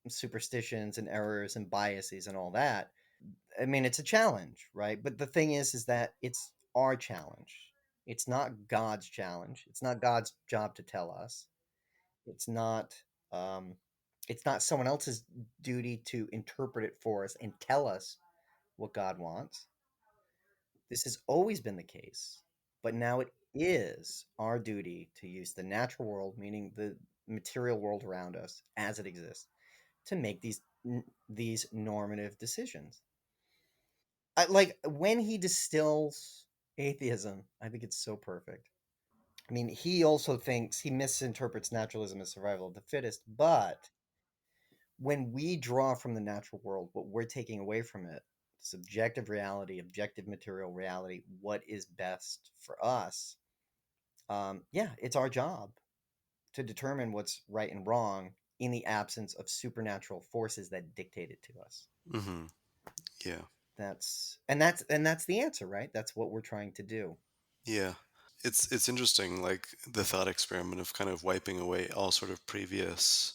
superstitions and errors and biases and all that. I mean, it's a challenge, right? But the thing is that it's our challenge. It's not God's challenge. It's not God's job to tell us. It's not um, it's not someone else's duty to interpret it for us and tell us what God wants. This has always been the case, but now it is our duty to use the natural world, meaning the material world around us as it exists, to make these normative decisions. Like when he distills atheism, I think it's so perfect. I mean, he also thinks he misinterprets naturalism as survival of the fittest, but when we draw from the natural world, what we're taking away from it, subjective reality, objective material reality, what is best for us, yeah, it's our job to determine what's right and wrong in the absence of supernatural forces that dictate it to us. Mhm. Yeah. That's the answer, right? That's what we're trying to do. Yeah. It's interesting, like the thought experiment of kind of wiping away all sort of previous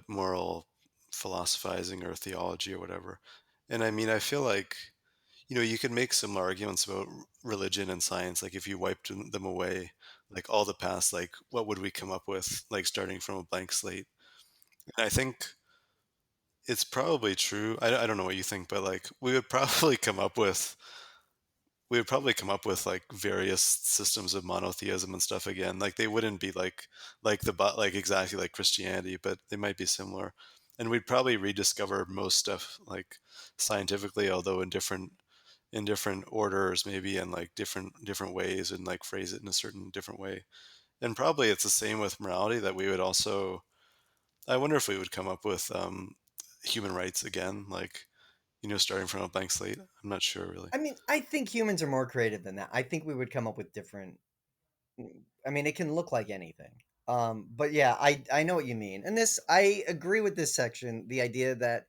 moral philosophizing or theology or whatever. And I mean, I feel like, you could make some arguments about religion and science. Like if you wiped them away, like all the past, like what would we come up with, like starting from a blank slate? And I think it's probably true. I don't know what you think, but like we would probably come up with like various systems of monotheism and stuff again. Like they wouldn't be like exactly like Christianity, but they might be similar. And we'd probably rediscover most stuff like scientifically, although in different orders maybe, and like different ways, and like phrase it in a certain different way. And probably it's the same with morality, that we would also, I wonder if we would come up with human rights again, like, starting from a blank slate. I'm not sure really. I mean, I think humans are more creative than that. I think we would come up with different. I mean, it can look like anything. But yeah, I know what you mean, and this I agree with this section. The idea that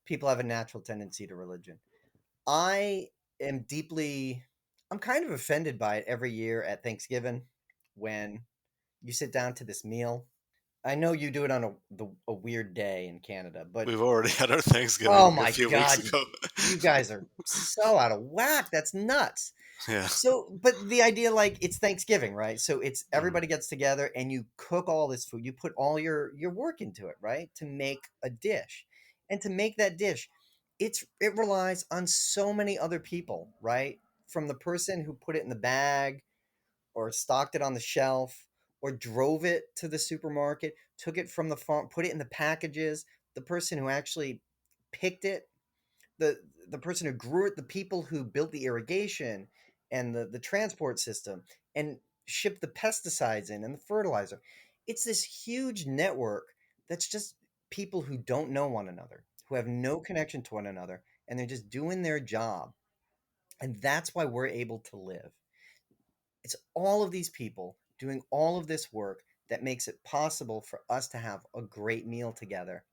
people have a natural tendency to religion. I am deeply. I'm kind of offended by it every year at Thanksgiving when you sit down to this meal. I know you do it on a weird day in Canada, but We've already had our Thanksgiving oh like a my few weeks god, ago. you guys are so out of whack. That's nuts. Yeah. So, but the idea, like, it's Thanksgiving, right? So it's Mhm. everybody gets together and you cook all this food. You put all your work into it, right? To make a dish. And to make that dish, it relies on so many other people, right? From the person who put it in the bag or stocked it on the shelf or drove it to the supermarket, took it from the farm, put it in the packages, the person who actually picked it, the the person who grew it, the people who built the irrigation and the transport system and shipped the pesticides in and the fertilizer. It's this huge network that's just people who don't know one another, who have no connection to one another, and they're just doing their job. And that's why we're able to live. It's all of these people doing all of this work that makes it possible for us to have a great meal together.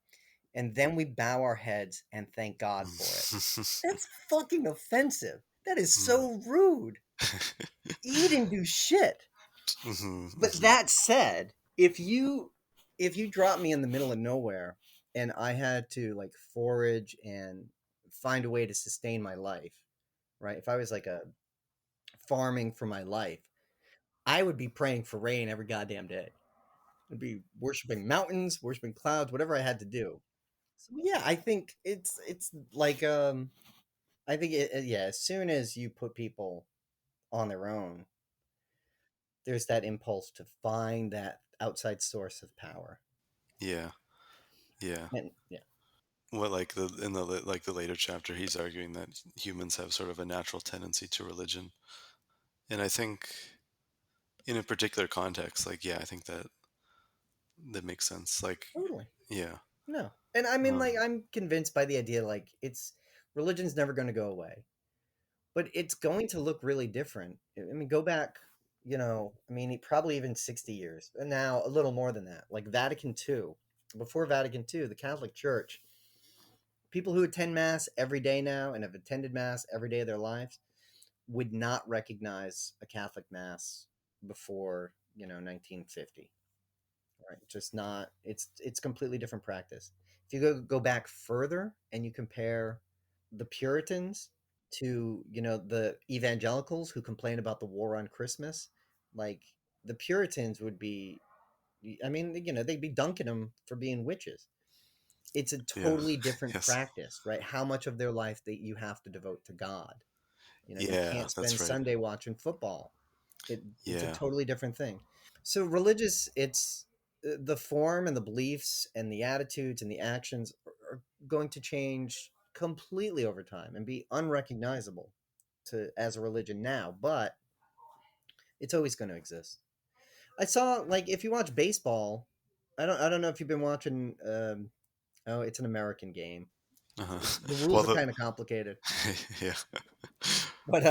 And then we bow our heads and thank God for it. That's fucking offensive. That is Mm. so rude. Eat and do shit. Mhm, But mhm. that said, if you drop me in the middle of nowhere and I had to like forage and find a way to sustain my life, right? If I was like a farming for my life, I would be praying for rain every goddamn day. I'd be worshiping mountains, worshiping clouds, whatever I had to do. So yeah, I think it's like I think yeah, as soon as you put people on their own, there's that impulse to find that outside source of power. Yeah, yeah. And yeah, What like like the later chapter, he's arguing that humans have sort of a natural tendency to religion, and I think in a particular context, like yeah, I think that that makes sense. Like totally. yeah, No. And I mean, like, um, I'm convinced by the idea, like, it's religion's never going to go away, but it's going to look really different. I mean, go back, I mean, probably even 60 years, and now a little more than that, like Vatican II. Before Vatican II, the Catholic Church, people who attend Mass every day now and have attended Mass every day of their lives would not recognize a Catholic Mass before, 1950. Right, just not. It's completely different practice. If you go back further and you compare the Puritans to the evangelicals who complain about the war on Christmas, like the Puritans would be, I mean, they'd be dunking them for being witches. It's a yeah, totally different yes, practice, right? How much of their life that you have to devote to God. You yeah, can't that's spend right. Sunday watching football. It's a Yeah, totally different thing. So religious, it's the form and the beliefs and the attitudes and the actions are going to change completely over time and be unrecognizable to as a religion now, but it's always going to exist. I saw, like, if you watch baseball, I don't know if you've been watching. Oh, it's an American game. uh-huh. The rules Well, are the kind of complicated, yeah, but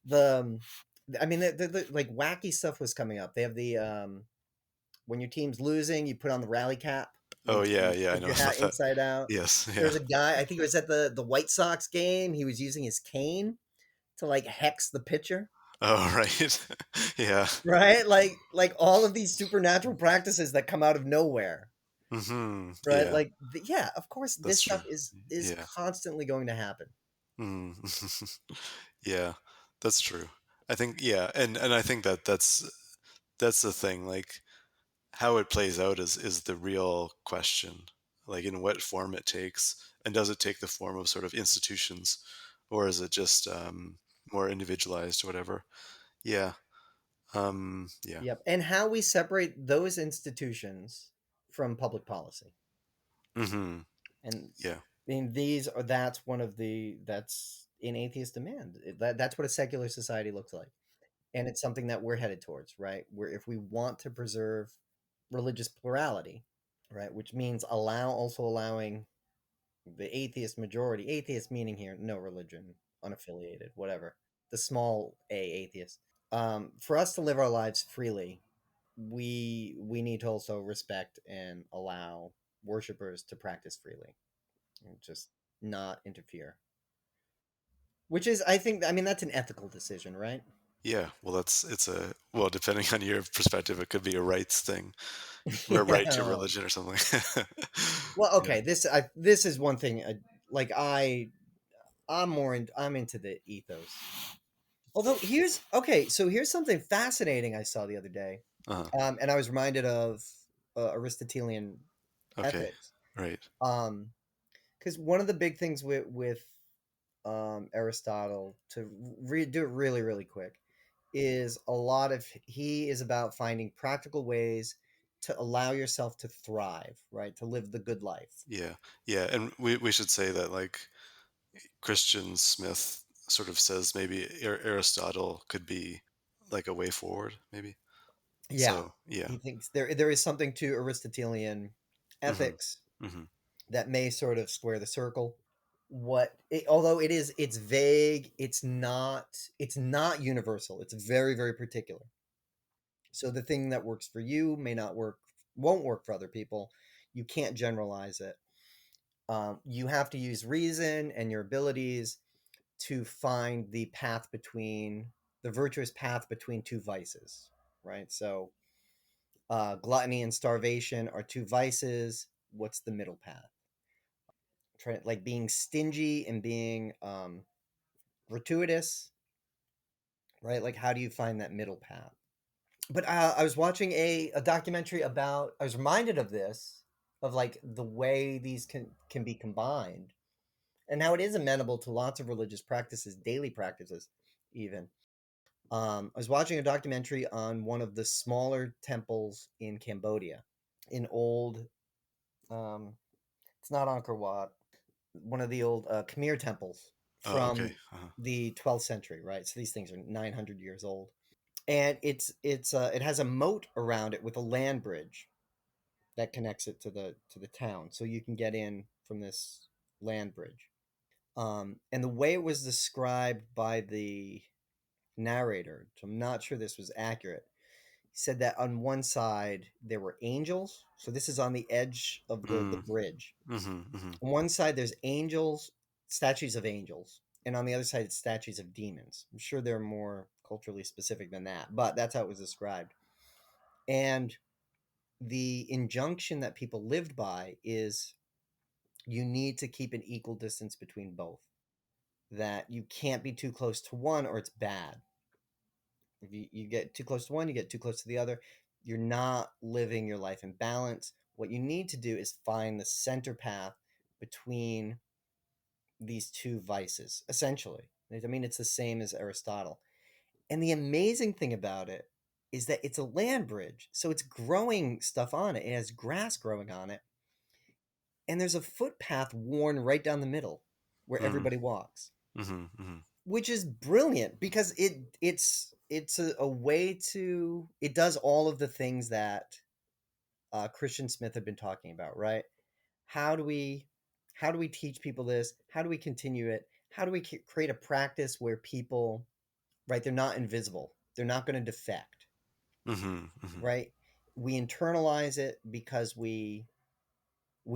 the I mean, like wacky stuff was coming up. They have the when your team's losing, you put on the rally cap. oh You yeah, yeah, I flip know your hat about that. inside out. Yes, There yeah. was a guy, I think it was at the White Sox game. He was using his cane to like hex the pitcher, Oh right, yeah. right? Like all of these supernatural practices that come out of nowhere, Hmm. right? Yeah, Like yeah, of course, that's this true. stuff is Yeah. constantly going to happen. Mm. Yeah, that's true. I think yeah, and I think that that's the thing. Like how it plays out is the real question. Like in what form it takes, and does it take the form of sort of institutions, or is it just more individualized or whatever? Yeah. Yeah. Yep, and how we separate those institutions from public policy. Hmm. And Yeah. I mean, that's one of that's in atheist demand. That's what a secular society looks like. And it's something that we're headed towards, right? Where if we want to preserve religious plurality, right, which means also allowing the atheist majority, atheist meaning here, no religion, unaffiliated, whatever, the small a atheist, for us to live our lives freely, we need to also respect and allow worshipers to practice freely and just not interfere. Which is, I think, I mean, that's an ethical decision, right? Yeah. Well, it's a well, depending on your perspective, it could be a rights thing, or right to Yeah. religion or something. Well, Yeah. okay. This is one thing. Like I'm into the ethos. Although here's okay. So here's something fascinating I saw the other day, Uh-huh. and I was reminded of Aristotelian Okay. ethics. Right. Um, because one of the big things with Aristotle, to do it really really quick, is a lot of he is about finding practical ways to allow yourself to thrive, right? To live the good life. Yeah. Yeah. And we should say that like Christian Smith sort of says maybe Aristotle could be like a way forward, maybe. Yeah. So yeah. He thinks there is something to Aristotelian Hmm. ethics Hmm. that may sort of square the circle. Although it's vague, it's not universal. It's very, very particular. So the thing that works for you may not work, won't work for other people. You can't generalize it. You have to use reason and your abilities to find the virtuous path between two vices, right? So gluttony and starvation are two vices. What's the middle path? Like being stingy and being gratuitous, right? Like, how do you find that middle path? But I was watching a documentary about. I was reminded of this, of like the way these can be combined, and how it is amenable to lots of religious practices, daily practices, even. I was watching a documentary on one of the smaller temples in Cambodia, in old. Um, it's not Angkor Wat, one of the old Khmer temples Oh, okay. from the 12th century, right? So these things are 900 years old, and it has a moat around it with a land bridge that connects it to the town, so you can get in from this land bridge. And the way it was described by the narrator, so I'm not sure this was accurate. He said that on one side there were angels, so this is on the edge of the Mm, bridge. hmm, hmm. On one side, there's angels, statues of angels, and on the other side, it's statues of demons. I'm sure they're more culturally specific than that, but that's how it was described. And the injunction that people lived by is you need to keep an equal distance between both. That you can't be too close to one or it's bad. If you get too close to one, you get too close to the other. You're not living your life in balance. What you need to do is find the center path between these two vices, essentially. I mean, it's the same as Aristotle. And the amazing thing about it is that it's a land bridge. So it's growing stuff on it. It has grass growing on it. And there's a footpath worn right down the middle where Mm, everybody walks, hmm, hmm. which is brilliant because it's a way to it does all of the things that Christian Smith had been talking about, right? How do we how do we teach people this? How do we continue it? How do we create a practice where people, right, they're not invisible. They're not going to defect, Hmm, hmm. right? We internalize it because we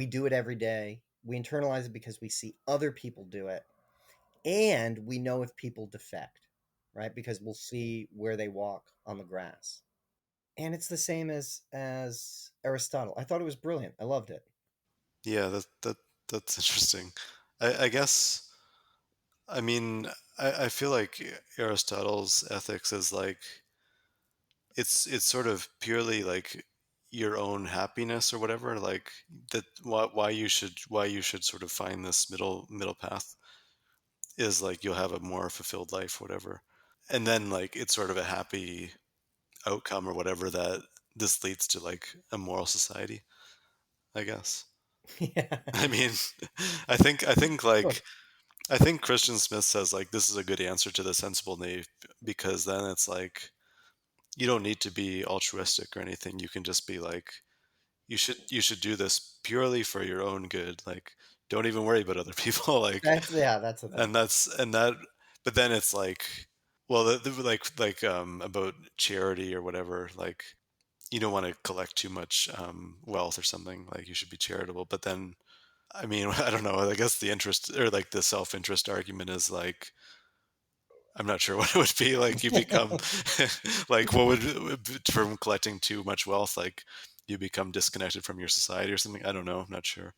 do it every day. We internalize it because we see other people do it, and we know if people defect, right? Because we'll see where they walk on the grass. And it's the same as Aristotle. I thought it was brilliant. I loved it. Yeah, that's interesting. I guess. I mean, I feel like Aristotle's ethics is like it's sort of purely like your own happiness or whatever. Like that, why you should sort of find this middle path is like you'll have a more fulfilled life, whatever. And then like it's sort of a happy outcome or whatever that this leads to like a moral society, I guess. Yeah, I mean, I think sure. like I think Christian Smith says like this is a good answer to the sensible knave because then it's like you don't need to be altruistic or anything. You can just be like you should do this purely for your own good. Like don't even worry about other people. Like That's the thing. and that's and that. But then it's like well, about charity or whatever. Like you don't want to collect too much wealth or something. Like you should be charitable. But then I mean I don't know. I guess the interest or like the self interest argument is like I'm not sure what it would be like. You become like what would from collecting too much wealth, like you become disconnected from your society or something. I don't know. I'm not sure.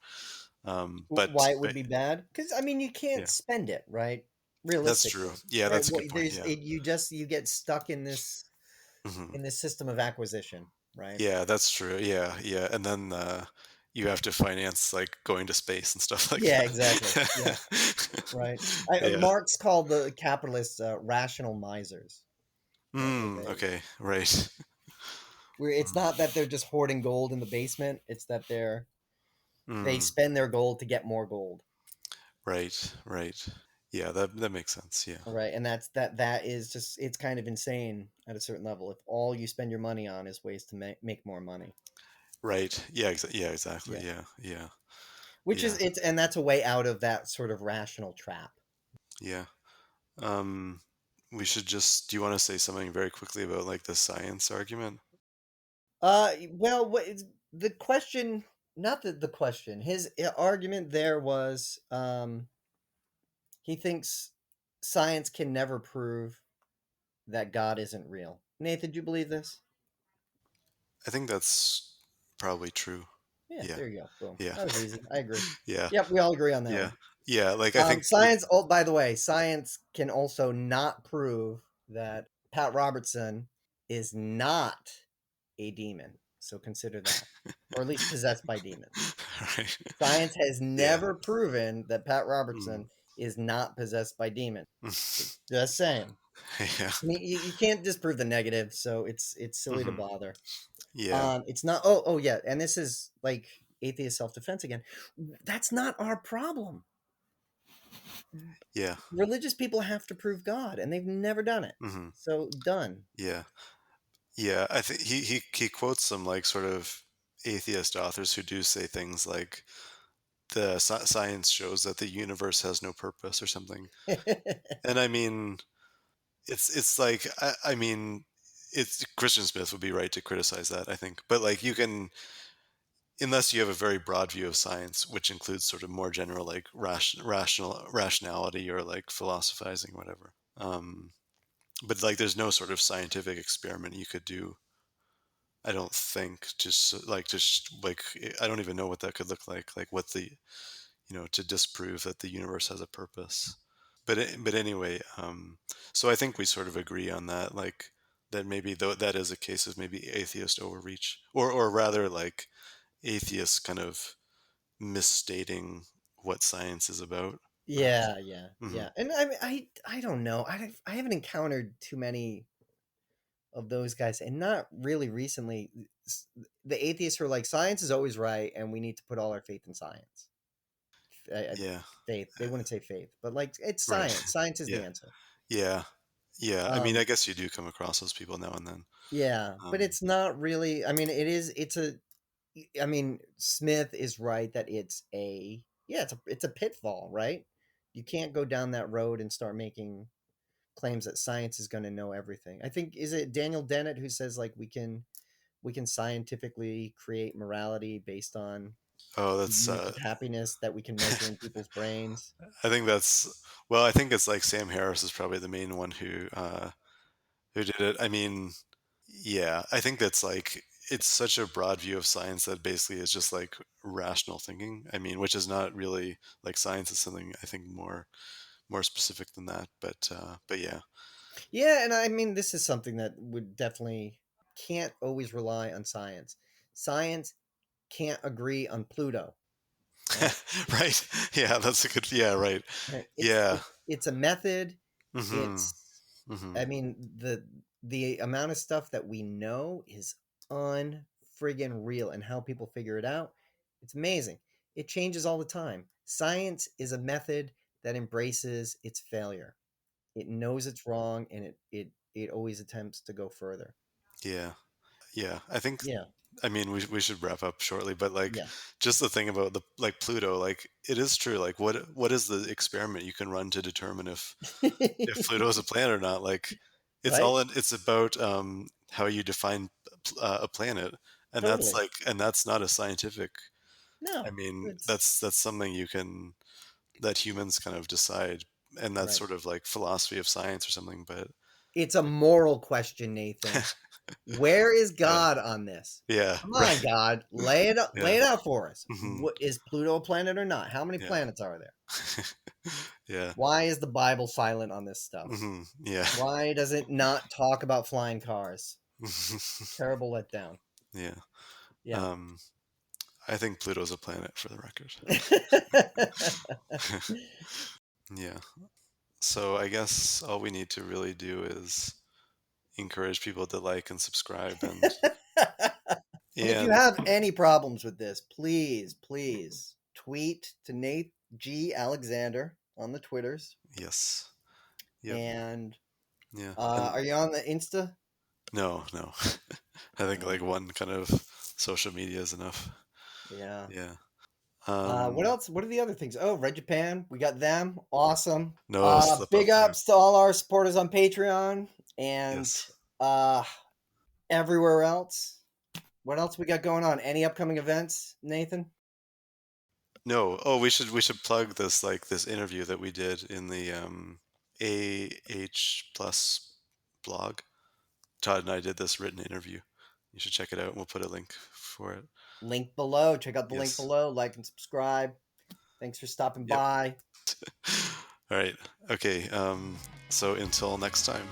Why it would But be bad? Because I mean, you can't yeah, spend it, right? that's true. Realistically, Yeah, right? that's a good point. Yeah. You get stuck Hmm. in this system of acquisition, right? Yeah, that's true. Yeah, yeah, and then you have to finance like going to space and stuff like Yeah, exactly. Yeah, that. right. Yeah. Marx called the capitalists rational misers, right? Okay. Right. Where it's not that they're just hoarding gold in the basement; it's that they Mm, spend their gold to get more gold, right. Right. Yeah, that makes sense. Yeah. right? And that is just it's kind of insane at a certain level if all you spend your money on is ways to make more money. Right. Yeah. Yeah. Exactly. Yeah. Yeah. Yeah. Which is Yeah. it's and that's a way out of that sort of rational trap. Yeah. Um, we should just. Do you want to say something very quickly about like the science argument? Well, what is the question? Not the question. His argument there was, he thinks science can never prove that God isn't real. Nathan, do you believe this? I think that's probably true. Yeah, Yeah. there you go. Boom. Yeah. That was easy. I agree. Yeah. Yep, we all agree on that Yeah. one. Yeah. Like I think. Science. Oh, by the way, science can also not prove that Pat Robertson is not a demon. So consider that, or at least possessed by demons. Right. Science has Yeah. never proven that Pat Mm. Robertson is not possessed by demons. Just saying. Yeah. I mean, you can't disprove the negative, so it's silly to Hmm. bother. Yeah. It's not. Oh yeah, and this is like atheist self defense again. That's not our problem. Yeah. Religious people have to prove God, and they've never done it. Hmm. So done. Yeah. Yeah. I think he quotes some like sort of atheist authors who do say things like the science shows that the universe has no purpose or something. And I mean, it's like I mean, it's Christian Smith would be right to criticize that, I think. But like you can, unless you have a very broad view of science, which includes sort of more general like rationality or like philosophizing, whatever. But like, there's no sort of scientific experiment you could do. I don't think just like I don't even know what that could look like. Like what the to disprove that the universe has a purpose. But anyway, so I think we sort of agree on that. Like that maybe though that is a case of maybe atheist overreach, or rather like atheists kind of misstating what science is about. Right. Yeah, yeah, Hmm. yeah. And I don't know. I haven't encountered too many of those guys, and not really recently. The atheists are like, science is always right, and we need to put all our faith in science. Yeah. Faith. They wouldn't say faith, but like it's Right. science. Science is the Yeah. answer. Yeah. Yeah. I mean, Um, I guess you do come across those people now and then. yeah, but Um, it's not really. I mean, it is. It's a. I mean, Smith is right that it's a. Yeah, it's a pitfall, right? You can't go down that road and start making claims that science is going to know everything. I think is it Daniel Dennett who says like we can scientifically create morality based on oh, the that's. units of happiness that we can measure in people's brains. I think that's. Well, I think it's like Sam Harris is probably the main one who did it. I mean, yeah, I think that's like it's such a broad view of science that basically is just like rational thinking. I mean, which is not really like science is something I think more specific than that. But yeah. Yeah, and I mean this is something that would definitely can't always rely on science. Science can't agree on Pluto, right? Right. Yeah, that's a good. Yeah, right. Right. It's Yeah. it's it's a method. Mhm. It's Mhm. I mean the amount of stuff that we know is unfriggin' real, and how people figure it out, it's amazing. It changes all the time. Science is a method that embraces its failure. It knows it's wrong, and it always attempts to go further. Yeah. Yeah. I think Yeah. I mean we should wrap up shortly, but like Yeah. just the thing about the like Pluto, like it is true. Like what is the experiment you can run to determine if Pluto is a planet or not? Like Right? it's about how you define a planet, Totally. and that's not a scientific. I No. mean, It's that's something you can that humans kind of decide, and that's right. sort of like philosophy of science or something. But It's a moral question, Nathan. Where is yeah, God on this? yeah, Come on, right, God. Lay it up, yeah, lay it out for us. hmm What is Pluto a planet or not? How many yeah, planets are there? yeah, Why is the Bible silent on this stuff? yeah, Why does it not talk about flying cars? Terrible letdown. yeah. Yeah. Um, I think Pluto's a planet, for the record. Yeah. So I guess all we need to really do is encourage people to like and subscribe And if you and have any problems with this, please tweet to Nate G. Alexander on the Twitters. yes. Yep. And Yeah. And are you on the Insta? no, no. I think No. like one kind of social media is enough. Yeah. Yeah. What Um, else? What are the other things? Oh, Red Japan. We got them. Awesome. no slip Big up there. ups to all our supporters on Patreon and Yes. uh everywhere else. What else we got going on? Any upcoming events, Nathan? No. Oh, we should plug this like this interview that we did in the AH plus blog. Todd and I did this written interview. You should check it out. We'll put a link for it. Link below. Check out the link Yes. below. Like and subscribe. Thanks for stopping Yep. by. All right. Okay. So until next time.